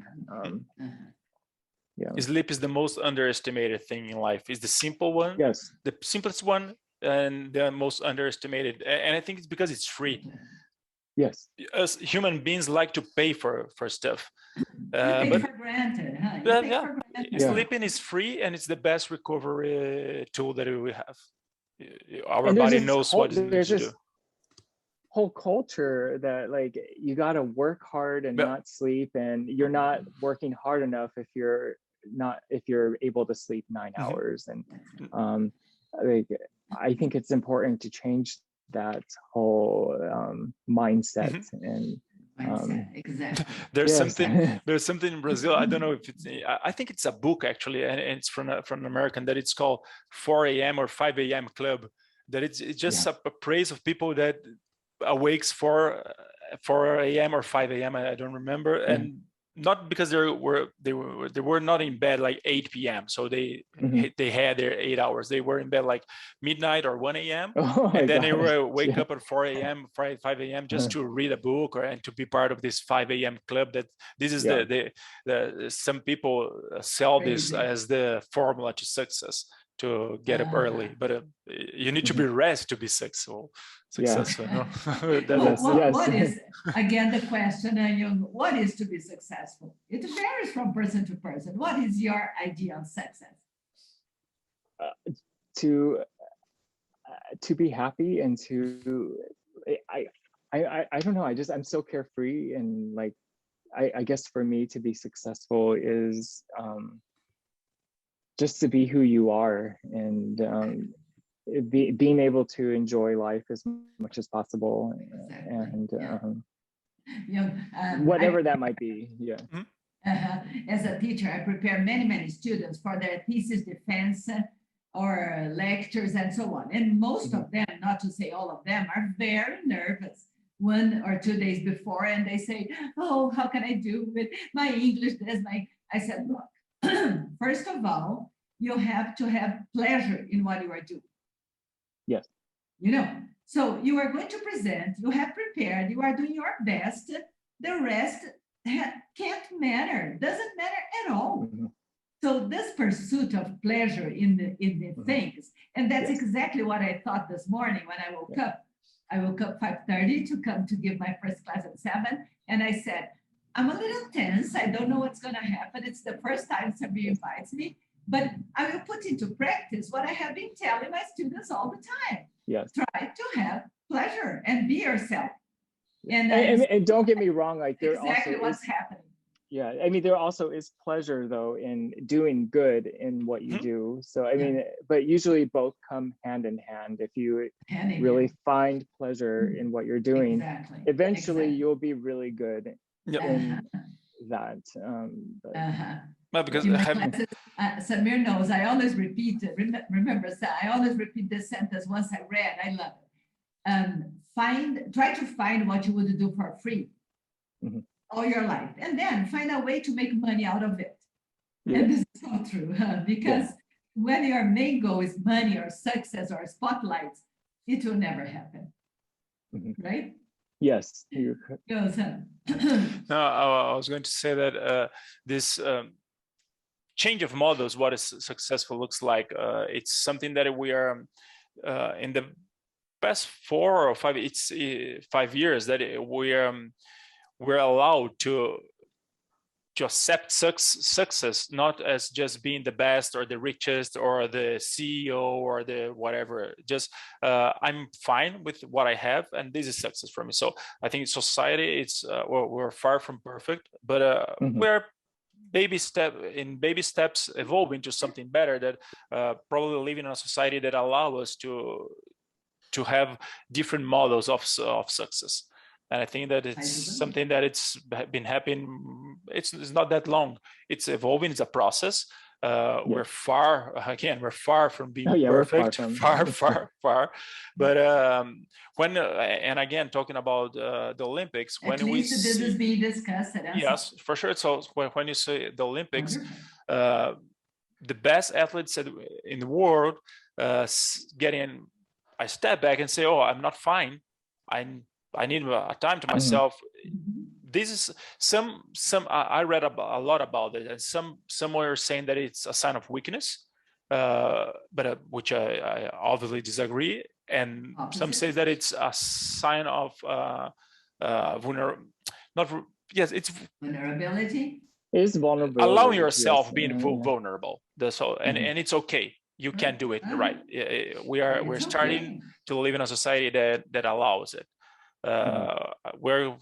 Yeah. Sleep is the most underestimated thing in life. It's the simple one, Yes. the simplest one, and the most underestimated. And I think it's because it's free. Yes. Us human beings like to pay for stuff. Take for granted, huh? You take for granted. Sleeping is free, and it's the best recovery tool that we have. Our And body knows what it needs to do. Whole culture that like you got to work hard and not sleep, and you're not working hard enough if you're able to sleep 9 hours. And like I think it's important to change that whole mindset. And exactly. There's something in Brazil. I don't know if it's, I think it's a book actually, and it's from an American, that it's called 4 a.m. or 5 a.m. club. That it's just a praise of people that awakes 4 a.m. or 5 a.m. I don't remember, and not because they were not in bed like 8 p.m. So they had their 8 hours. They were in bed like midnight or 1 a.m. And then they were wake up at 4 a.m., 5 a.m. just to read a book and to be part of this 5 a.m. club. That this is the some people sell this as the formula to success, to get up early, but you need to be rest to be successful. No? What is, again, the question, Yung, what is to be successful? It varies from person to person. What is your idea of success? To be happy, and to I don't know. I'm so carefree, and like I guess for me to be successful is just to be who you are, and being able to enjoy life as much as possible, and whatever that might be. As a teacher, I prepare many students for their thesis defense or lectures and so on. And most of them, not to say all of them, are very nervous 1 or 2 days before, and they say, oh, how can I do with my English? I said, look, first of all, you have to have pleasure in what you are doing. Yes. So you are going to present, you have prepared, you are doing your best. The rest can't matter, doesn't matter at all. So this pursuit of pleasure in the things, and that's exactly what I thought this morning when I woke up. I woke up 5:30 to come to give my first class at 7, and I said, I'm a little tense. I don't know what's going to happen. It's the first time somebody invites me, but I will put into practice what I have been telling my students all the time. Yes. Try to have pleasure and be yourself. And don't get me wrong, like there exactly also what's is, happening. Yeah, I mean, there also is pleasure though in doing good in what you do. So I mean, but usually both come hand in hand. If you really find pleasure in what you're doing, eventually you'll be really good that. But Well, because In my having classes, Samir knows, I always repeat, remember, I always repeat this sentence once I read, I love it. Try to find what you would do for free all your life, and then find a way to make money out of it. And this is so true, because when your main goal is money or success or spotlights, it will never happen, right? Yes. Goes on. no, I was going to say that this change of models, what is successful looks like, it's something that we are in the past 4 or 5, it's 5 years that we're allowed to accept success not as just being the best or the richest or the CEO or the whatever. Just I'm fine with what I have, and this is success for me. So I think society, it's we're far from perfect, but we're baby steps evolve into something better, that probably living in a society that allow us to have different models of success. And I think that it's something that it's been happening. It's not that long. It's evolving. It's a process. We're far from being perfect. Far. But when and again, talking about the Olympics, when at least this is being discussed. Yes, for sure. So when you say the Olympics, the best athletes in the world getting a step back and say, "Oh, I'm not fine. I need a time to myself." This is some I read a lot about it, and some were saying that it's a sign of weakness, but which I obviously disagree. And some say that it's a sign of vulnerability. It's vulnerable. Allowing yourself being vulnerable. And it's okay. You can do it, right? We're starting to live in a society that allows it. Where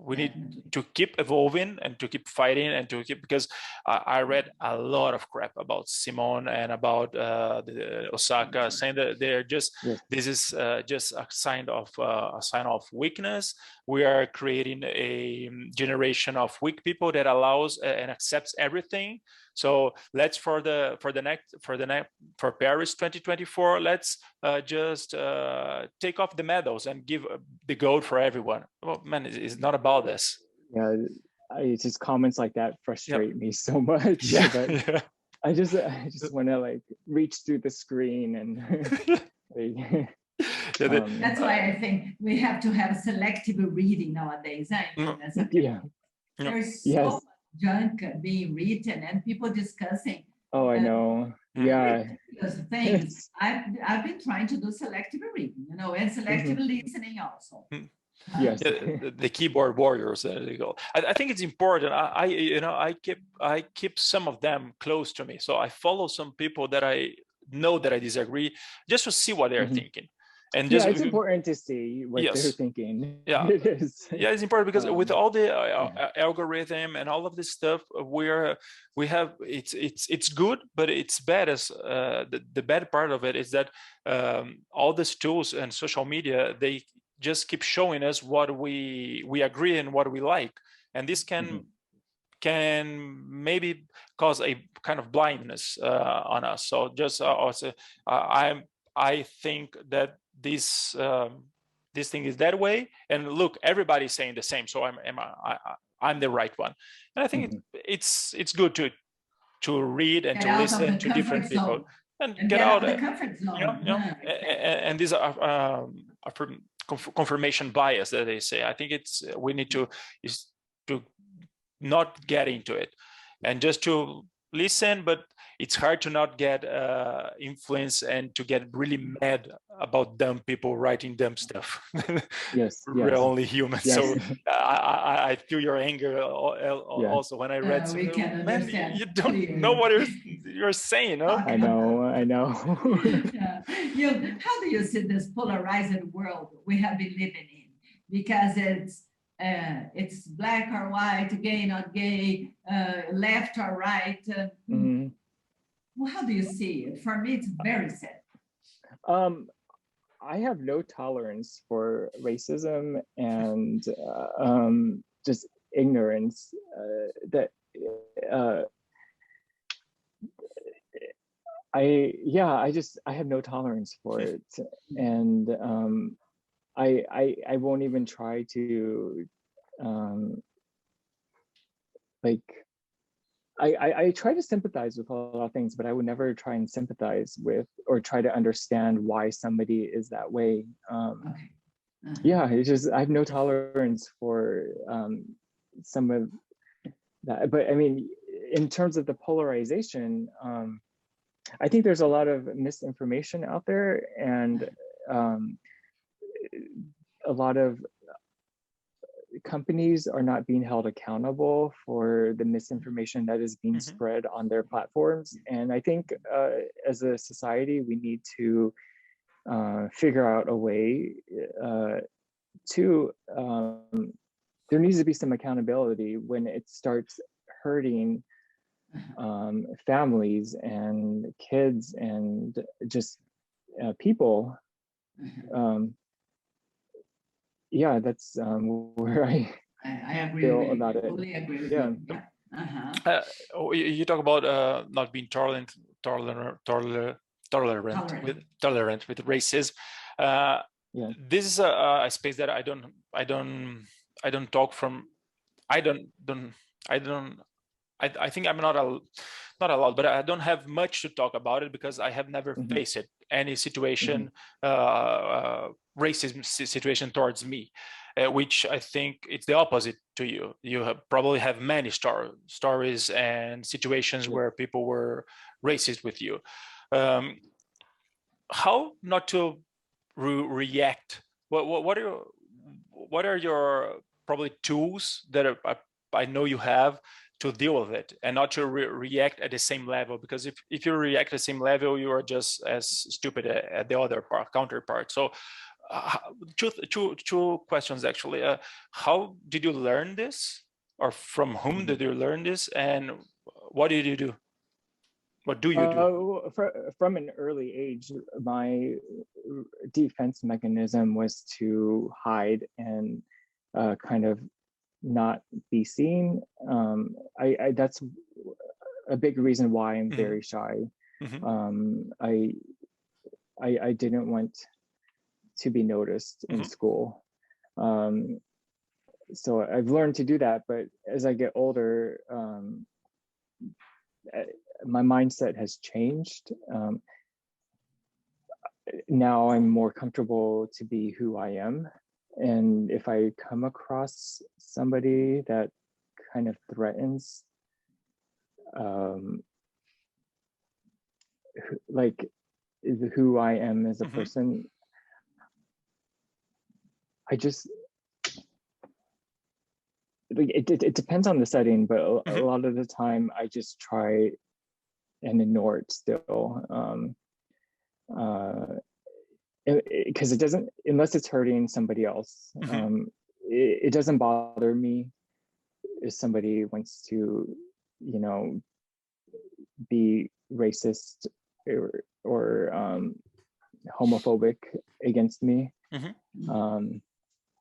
we need to keep evolving and to keep fighting and to keep, because I read a lot of crap about Simone and about the Osaka, saying that they're just this is just a sign of weakness. We are creating a generation of weak people that allows and accepts everything. So let's for Paris 2024, let's just take off the medals and give the gold for everyone. Well, man, it's not about this. Yeah, it's just comments like that frustrate me so much. Yeah. I just want to like reach through the screen and. That's why I think we have to have selective reading nowadays. There's so much junk being written and people discussing. Oh, I know. Yeah. Things. I've been trying to do selective reading, and selective listening also. Yes. The keyboard warriors. There they go. I think it's important. I keep some of them close to me, so I follow some people that I know that I disagree, just to see what they're thinking. And just it's important to see what they're thinking. It is. Yeah, it's important because with all the algorithm and all of this stuff, we have it's good, but it's bad. As the bad part of it is that all these tools and social media, they just keep showing us what we agree and what we like, and this can maybe cause a kind of blindness on us. So just also, I think that this thing is that way, and look, everybody's saying the same, so I'm the right one. And I think it's good to read and to listen to different people and get out of the comfort zone. And these are confirmation bias that they say. I think we need to not get into it and just to listen, but it's hard to not get influence and to get really mad about dumb people writing dumb stuff. We're only human. So I feel your anger also when I read something. Man, you don't know what you're saying, no? I know. How do you see this polarized world we have been living in? Because it's black or white, gay, not gay, left or right. Well, how do you see it? For me, it's very sad. I have no tolerance for racism and just ignorance. that I have no tolerance for it, and I won't even try to like I try to sympathize with a lot of things, but I would never try and sympathize with or try to understand why somebody is that way. Okay. Yeah, it's just I have no tolerance for some of that. But I mean, in terms of the polarization, I think there's a lot of misinformation out there, and a lot of companies are not being held accountable for the misinformation that is being spread on their platforms. And I think as a society, we need to figure out a way to, there needs to be some accountability when it starts hurting families and kids and just people. Yeah, that's where I agree feel with about you. it. Fully agree with Yeah. you. Yeah. You talk about not being tolerant with racism. Yeah. This is a space that I don't talk from. I think I'm not allowed, but I don't have much to talk about it because I have never faced any situation, racism situation towards me, which I think it's the opposite to you. You probably have many stories and situations where people were racist with you. How not to react? What are your probably tools that I know you have to deal with it and not to react at the same level? Because if you react at the same level, you are just as stupid at the other counterpart. So two questions actually. How did you learn this, or from whom did you learn this, and what did you do? What do you do? From an early age, my defense mechanism was to hide and kind of not be seen. That's a big reason why I'm very shy. I didn't want to be noticed in school. So I've learned to do that, but as I get older, my mindset has changed. Now I'm more comfortable to be who I am. And if I come across somebody that kind of threatens, like who I am as a person, I just, like, it depends on the setting, but a lot of the time I just try and ignore it still. Because it doesn't, unless it's hurting somebody else, it doesn't bother me if somebody wants to, you know, be racist or homophobic against me.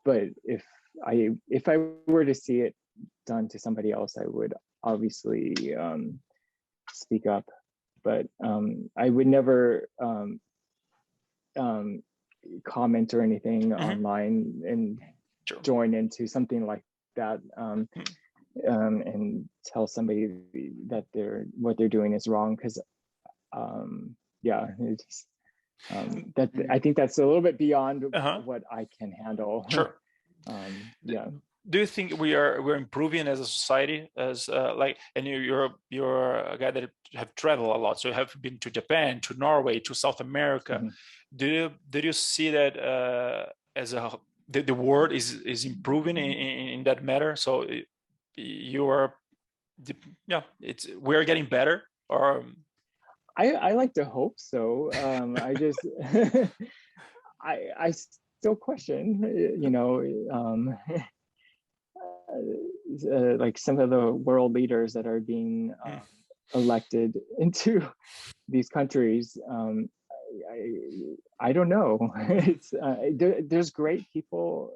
But if I were to see it done to somebody else, I would obviously speak up. But I would never comment or anything online and join into something like that, and tell somebody that what they're doing is wrong, because yeah, it's that I think that's a little bit beyond what I can handle. Sure. Yeah. Do you think we're improving as a society, as like, and you're a guy that have traveled a lot, so you have been to Japan, to Norway, to South America. Did you see that as the world is improving in that matter? So you are, we're getting better, or I like to hope so. I just I still question, you know, like some of the world leaders that are being elected into these countries. I don't know. It's there's great people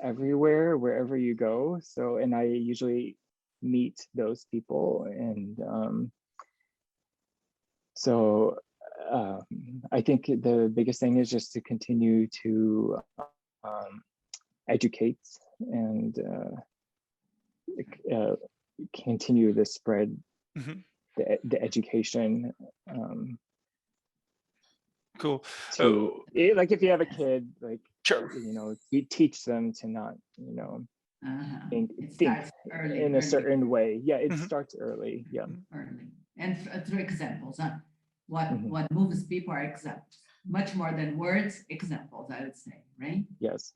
everywhere, wherever you go. So, and I usually meet those people. And so I think the biggest thing is just to continue to educate and continue to spread the education. Cool. Like if you have a kid, like, sure, you know, you teach them to not, you know, think early, in a certain way. Yeah, it starts early. Yeah, early, and through examples. What moves people are examples, much more than words. Examples, I would say, right? Yes.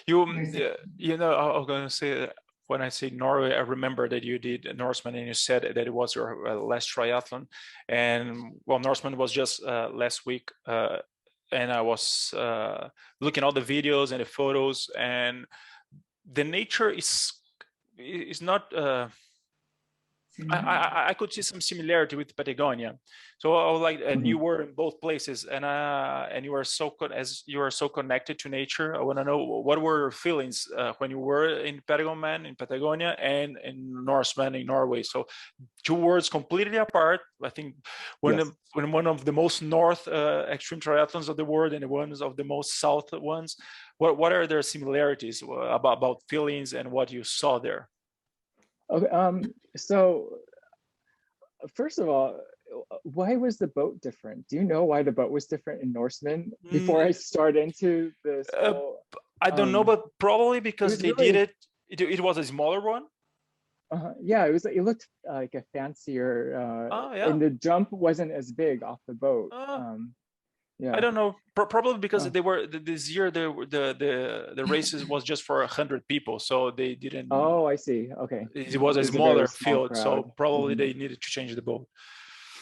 You know, I'm gonna say, when I say Norway, I remember that you did Norseman, and you said that it was your last triathlon. And well, Norseman was just last week, and I was looking at all the videos and the photos, and the nature is not. I could see some similarity with Patagonia. So I was like, and you were in both places, and you are so connected to nature. I want to know, what were your feelings when you were in Patagonia, and in Norseman in Norway. So two worlds completely apart. I think when one of the most north extreme triathlons of the world and one of the most south ones, what are their similarities about feelings and what you saw there? Okay. So first of all, why was the boat different? Do you know why the boat was different in Norseman before I start into this whole, I don't know, but probably because they really, did it was a smaller one. Yeah, it looked like a fancier, and the jump wasn't as big off the boat. Yeah, I don't know. Probably because they were this year. The races was just for 100 people, so they didn't. Oh, I see. Okay. It was a smaller field, so probably they needed to change the boat.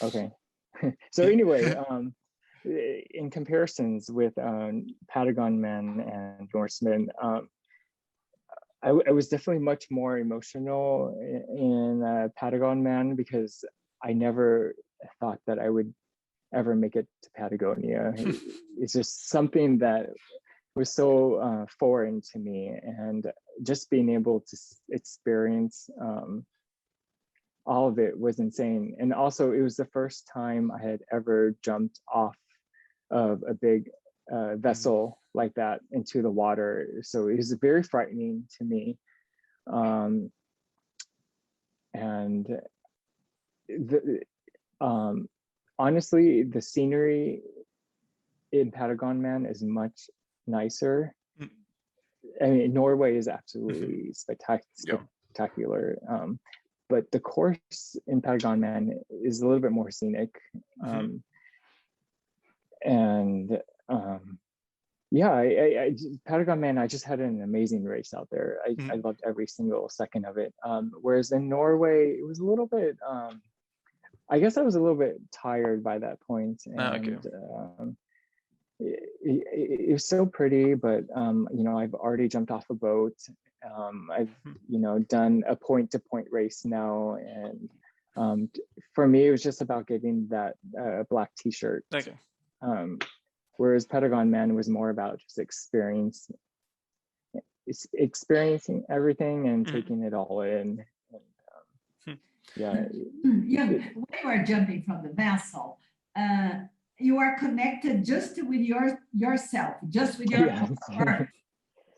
Okay. So anyway, in comparisons with Patagon Men and Norsemen, I was definitely much more emotional in Patagon Man, because I never thought that I would ever make it to Patagonia. It's just something that was so foreign to me, and just being able to experience all of it was insane. And also, it was the first time I had ever jumped off of a big vessel like that into the water, so it was very frightening to me. And honestly, the scenery in Patagon Man is much nicer. I mean, Norway is absolutely spectacular, but the course in Patagon Man is a little bit more scenic. Patagon Man, I just had an amazing race out there. I loved every single second of it. Whereas in Norway, it was a little bit, I guess I was a little bit tired by that point. And it was so pretty, but you know, I've already jumped off a boat. I've done a point-to-point race now, and for me, it was just about getting that black T-shirt. Whereas Patagon Man was more about just experiencing everything and taking it all in. When you are jumping from the vessel, you are connected just with yourself, just with your heart.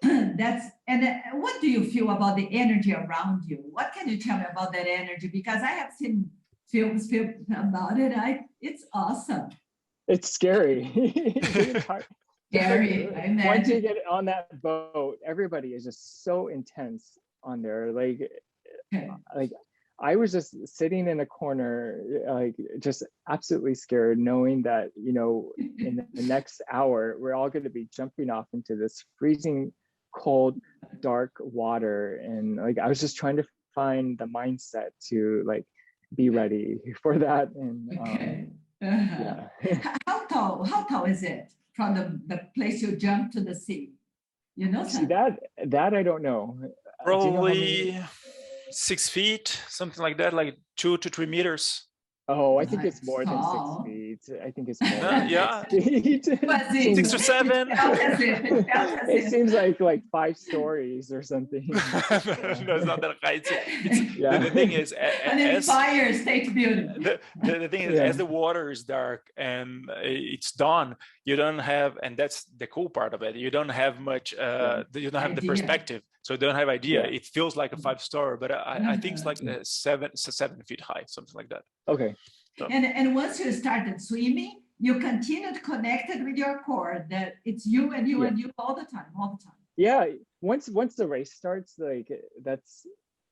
What do you feel about the energy around you? What can you tell me about that energy? Because I have seen films about it. It's awesome. It's scary. It's hard. Scary, I imagine. Once you get on that boat, everybody is just so intense on there. Like I was just sitting in a corner, like just absolutely scared, knowing that, you know, in the next hour, we're all going to be jumping off into this freezing cold, dark water. And like, I was just trying to find the mindset to like be ready for that. And How tall is it from the place you jump to the sea? You know, see that I don't know. Probably 6 feet, something like that, like 2 to 3 meters. Oh, I think it's more than 6 feet. 8. I think it's more. Yeah. 8. Was it? 6 or 7. It felt as if, it felt as It if. seems like 5 stories or something. No, it's not that high. Yeah. The thing is, An entire state building. the thing is, Yeah. as the water is dark and it's dawn, you don't have, and that's the cool part of it. You don't have much. You don't have the Idea. perspective, so you don't have idea. Yeah. It feels like a 5-star, but I think it's like 7 feet high, something like that. Okay. So. And once you started swimming, you continued connected with your core, that it's you and you and you all the time. Yeah. Once the race starts, that's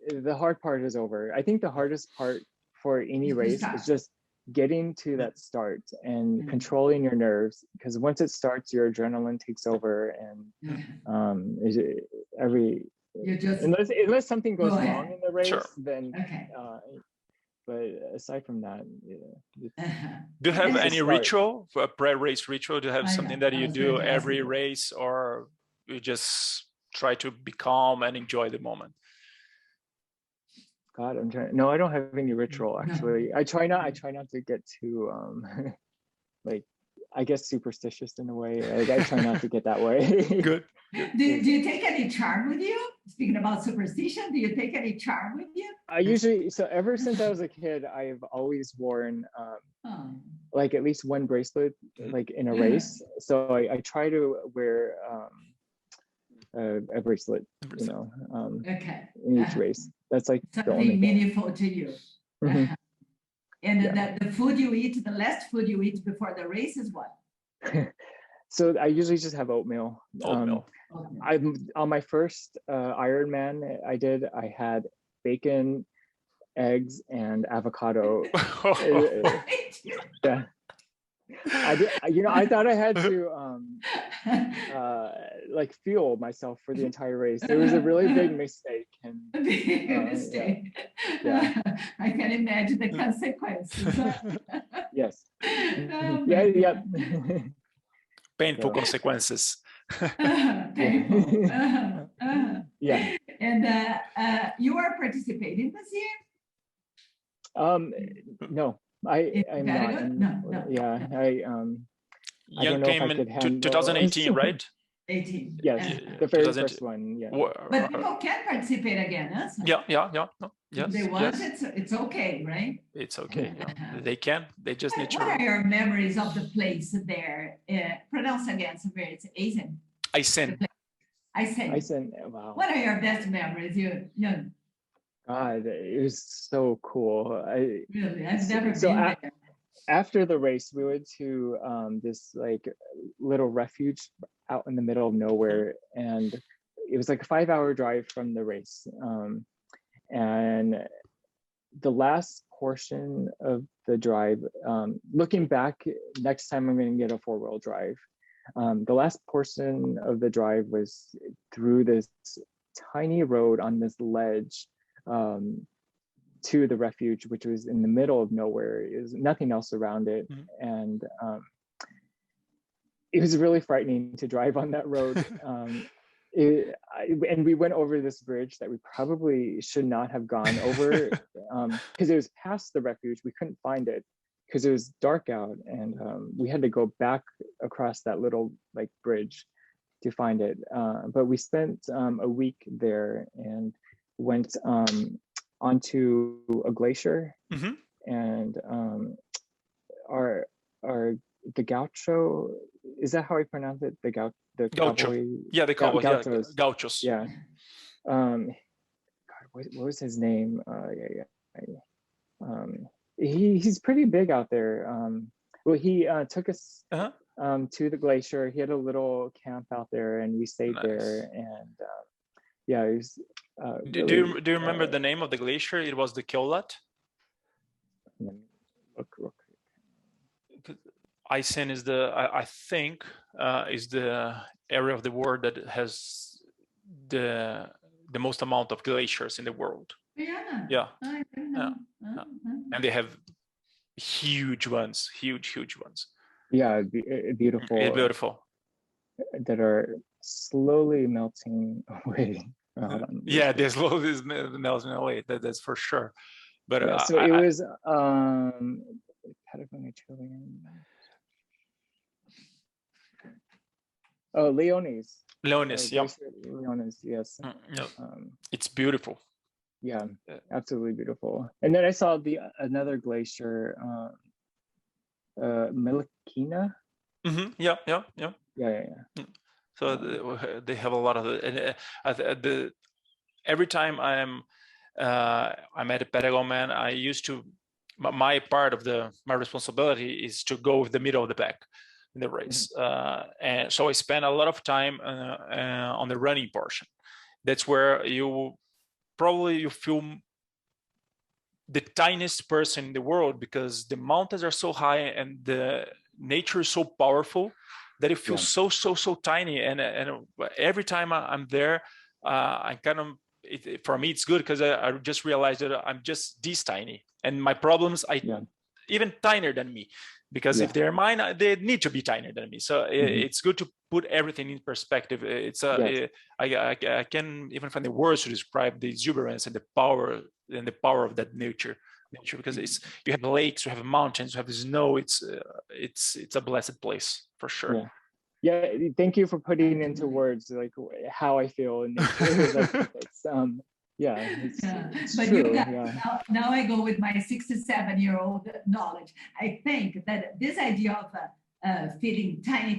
the hard part is over. I think the hardest part for any race is just getting to that start and controlling your nerves, because once it starts, your adrenaline takes over, and unless something goes wrong in the race, then but aside from that, do you have any ritual, a pre-race ritual? Do you have something that you do every race, or you just try to be calm and enjoy the moment? God, no, I don't have any ritual actually. I try not to get too I guess superstitious in a way. I try not to get that way. Good. Do you take any charm with you? Speaking about superstition, do you take any charm with you? I usually, ever since I was a kid, I've always worn at least one bracelet in a race. So I try to wear a bracelet, in each race. That's something meaningful to you. And the food you eat, the last food you eat before the race is what? So I usually just have oatmeal. I'm on my first Ironman I had bacon, eggs, and avocado. Yeah. I thought I had to fuel myself for the entire race. It was a really big mistake. Yeah. I can imagine the consequences. Yes. Yeah. Painful consequences. Painful. Yeah. And you are participating this year? No. I'm not. No. Yeah, I Yung came in 2018, right? 18. Yes, the very first one. Yeah. But people can participate again, huh? Yeah. No, yes, if they want, it's okay, right? It's okay. Yeah. They can. They just need to. What are your memories of the place there? Pronounce again, so it's Asian. Aysen. Wow. What are your best memories, Yung? God, it was so cool. Really, I've never been there. After the race, we went to this little refuge out in the middle of nowhere, and it was a 5-hour drive from the race. And the last portion of the drive, looking back, next time I'm going to get a 4-wheel drive. The last portion of the drive was through this tiny road on this ledge to the refuge, which was in the middle of nowhere. There's nothing else around it. And it was really frightening to drive on that road. And we went over this bridge that we probably should not have gone over, because it was past the refuge. We couldn't find it because it was dark out, and we had to go back across that little bridge to find it. But we spent a week there and went onto a glacier, and the gaucho, is that how I pronounce it? The Gaucho. cowboy? Yeah, they call gauchos. Yeah. God, what was his name? He's pretty big out there. Well, he took us to the glacier. He had a little camp out there, and we stayed there. And it was. Do you remember the name of the glacier? It was the Kyolat. Look. Aysen is I think is the area of the world that has the most amount of glaciers in the world. Yeah. And they have huge ones. Yeah, beautiful. Beautiful. That are slowly melting away. They're slowly melting away. That's for sure. But so it was Patagonia, Chilean. Oh, Leones. Leones, yeah. Leones, yes. Yeah. It's beautiful. Yeah, absolutely beautiful. And then I saw another glacier, Milakina. Yeah. Yeah. So they have a lot of it. And every time I'm at a Patagon, I used to, my part of my responsibility is to go with the middle of the pack in the race. And so I spend a lot of time on the running portion. That's where you feel the tiniest person in the world, because the mountains are so high and the nature is so powerful that you feel so tiny. And every time I'm there, I kind of, for me it's good, because I just realized that I'm just this tiny, and my problems even tinier than me, because if they're mine, they need to be tinier than me. So it's good to put everything in perspective. It's I can even find the words to describe the exuberance and the power of that nature, because you have lakes, you have mountains, you have snow. It's a blessed place for sure. Yeah, thank you for putting into words like how I feel in nature. Like, it's it's but true. Now I go with my 67-year-old knowledge. I think that this idea of feeling tiny,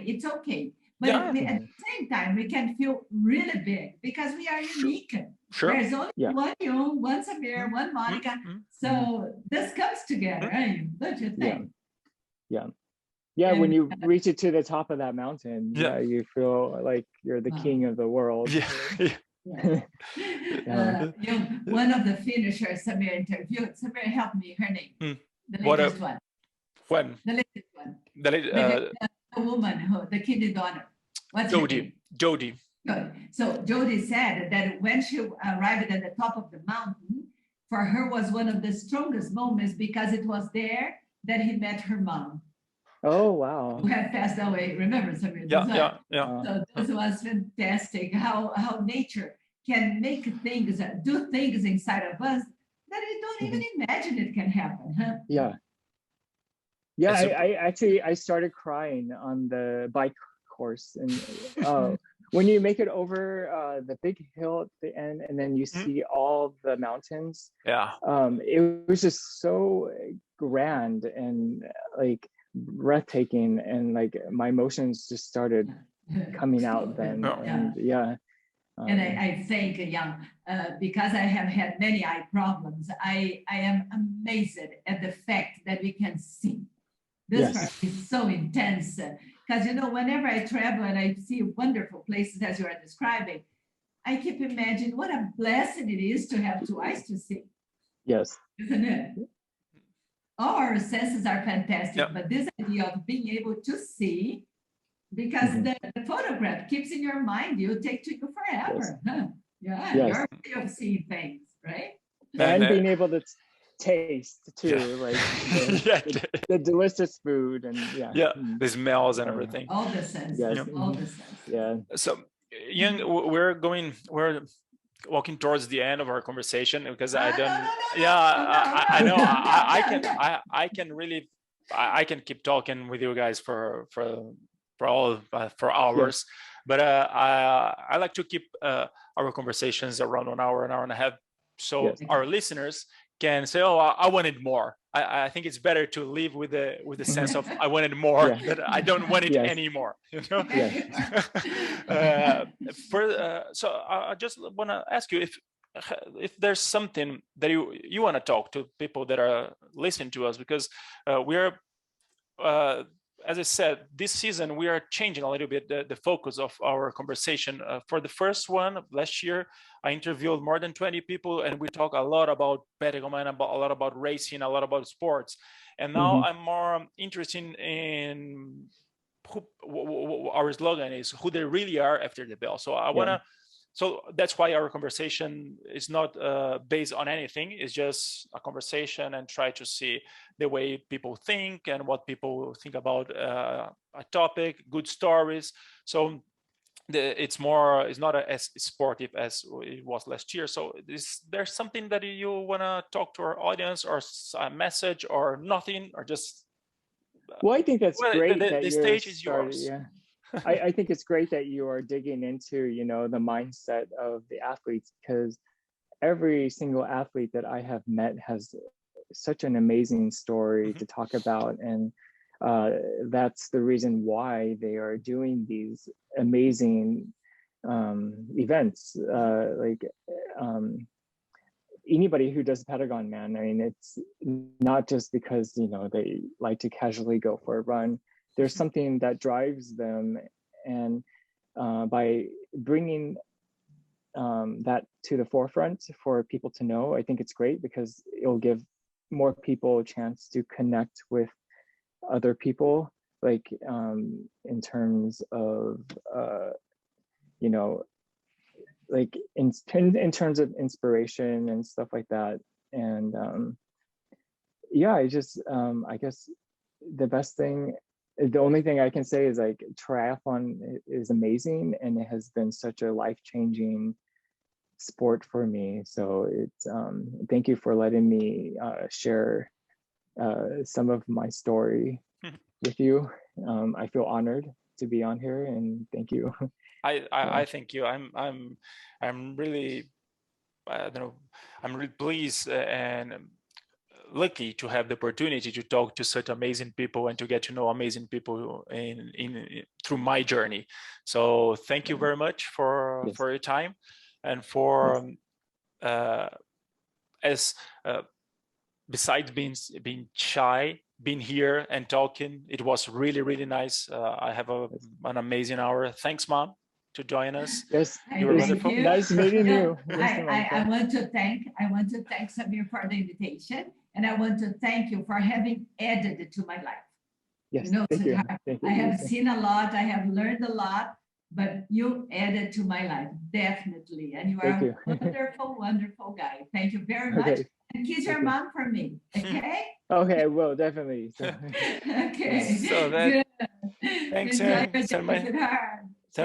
it's okay. But at the same time, we can feel really big because we are unique. Sure. There's only one Yung, one Samir, one Monica. So this comes together, don't you think? Yeah, when you reach it to the top of that mountain, you feel like you're the king of the world. One of the finishers Samir interviewed, Samir, help me, her name. The latest one. When? The latest one. The woman, the kindergartner. What's her name? Jody. Good. So Jody said that when she arrived at the top of the mountain, for her was one of the strongest moments, because it was there that he met her mom. Oh, wow. Who had passed away. Remember, Samir? Yeah. So this was fantastic, how nature can make things, do things inside of us that we don't even imagine it can happen. Huh? Yeah, I started crying on the bike course, and when you make it over the big hill at the end, and then you see all the mountains. It was just so grand and like breathtaking, and like my emotions just started coming out then. And I think, Yung, because I have had many eye problems, I am amazed at the fact that we can see. This part is so intense, because whenever I travel and I see wonderful places as you are describing, I keep imagining what a blessing it is to have two eyes to see. Yes. Isn't it? All our senses are fantastic, but this idea of being able to see, because the photograph keeps in your mind, you take to you forever. Your way of seeing things, right? And being able to taste too, like the delicious food, and the smells and everything. All the senses, all the senses. So, Yung, we're walking towards the end of our conversation, because I know I can really keep talking with you guys for hours, but I like to keep our conversations around an hour and a half, so our listeners can say, "Oh, I wanted more." I think it's better to live with the sense of I wanted more, that I don't want it anymore. So I just want to ask you if there's something that you want to talk to people that are listening to us, because we are. As I said, this season we are changing a little bit the focus of our conversation. For the first one last year, I interviewed more than 20 people, and we talk a lot about Patagonia, a lot about racing, a lot about sports. And now I'm more interested in our slogan is who they really are after the bell. So I want to. So that's why our conversation is not based on anything. It's just a conversation, and try to see the way people think and what people think about a topic, good stories. So it's not as sportive as it was last year. So is there something that you want to talk to our audience, or a message, or nothing, or just? Well, I think that's great that the you're stage is starting. yours. Yeah, I think it's great that you are digging into, you know, the mindset of the athletes, because every single athlete that I have met has such an amazing story to talk about, and that's the reason why they are doing these amazing events. Anybody who does Patagon, man, I mean, it's not just because, you know, they like to casually go for a run. There's something that drives them, and by bringing that to the forefront for people to know, I think it's great, because it'll give more people a chance to connect with other people, like in terms of you know, like in terms of inspiration and stuff like that. And yeah, I just I guess the only thing I can say is, like, triathlon is amazing, and it has been such a life-changing sport for me. So it's thank you for letting me share some of my story with you. I feel honored to be on here, and thank you. I thank you. I'm really, I don't know, I'm really pleased and lucky to have the opportunity to talk to such amazing people and to get to know amazing people through my journey. So thank you very much for your time, and for besides being shy, being here and talking, it was really, really nice. I have an amazing hour. Thanks, Mom, to join us. Yes, you were wonderful. Nice meeting you. I want to thank Samir for the invitation, and I want to thank you for having added it to my life. Yes, you know, thank you. I have seen a lot, I have learned a lot, but you added to my life, definitely. And you are a wonderful, wonderful guy. Thank you very much. Okay. And kiss your mom for me, okay? Okay, I will, definitely. So. Okay. So that, thanks, Send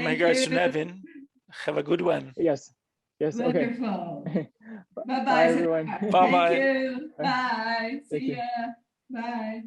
my regards to Nevin. Have a good one. Yes. Wonderful. Okay. Bye-bye. Bye, everyone. Bye-bye. Thank you. Bye. See ya. Bye.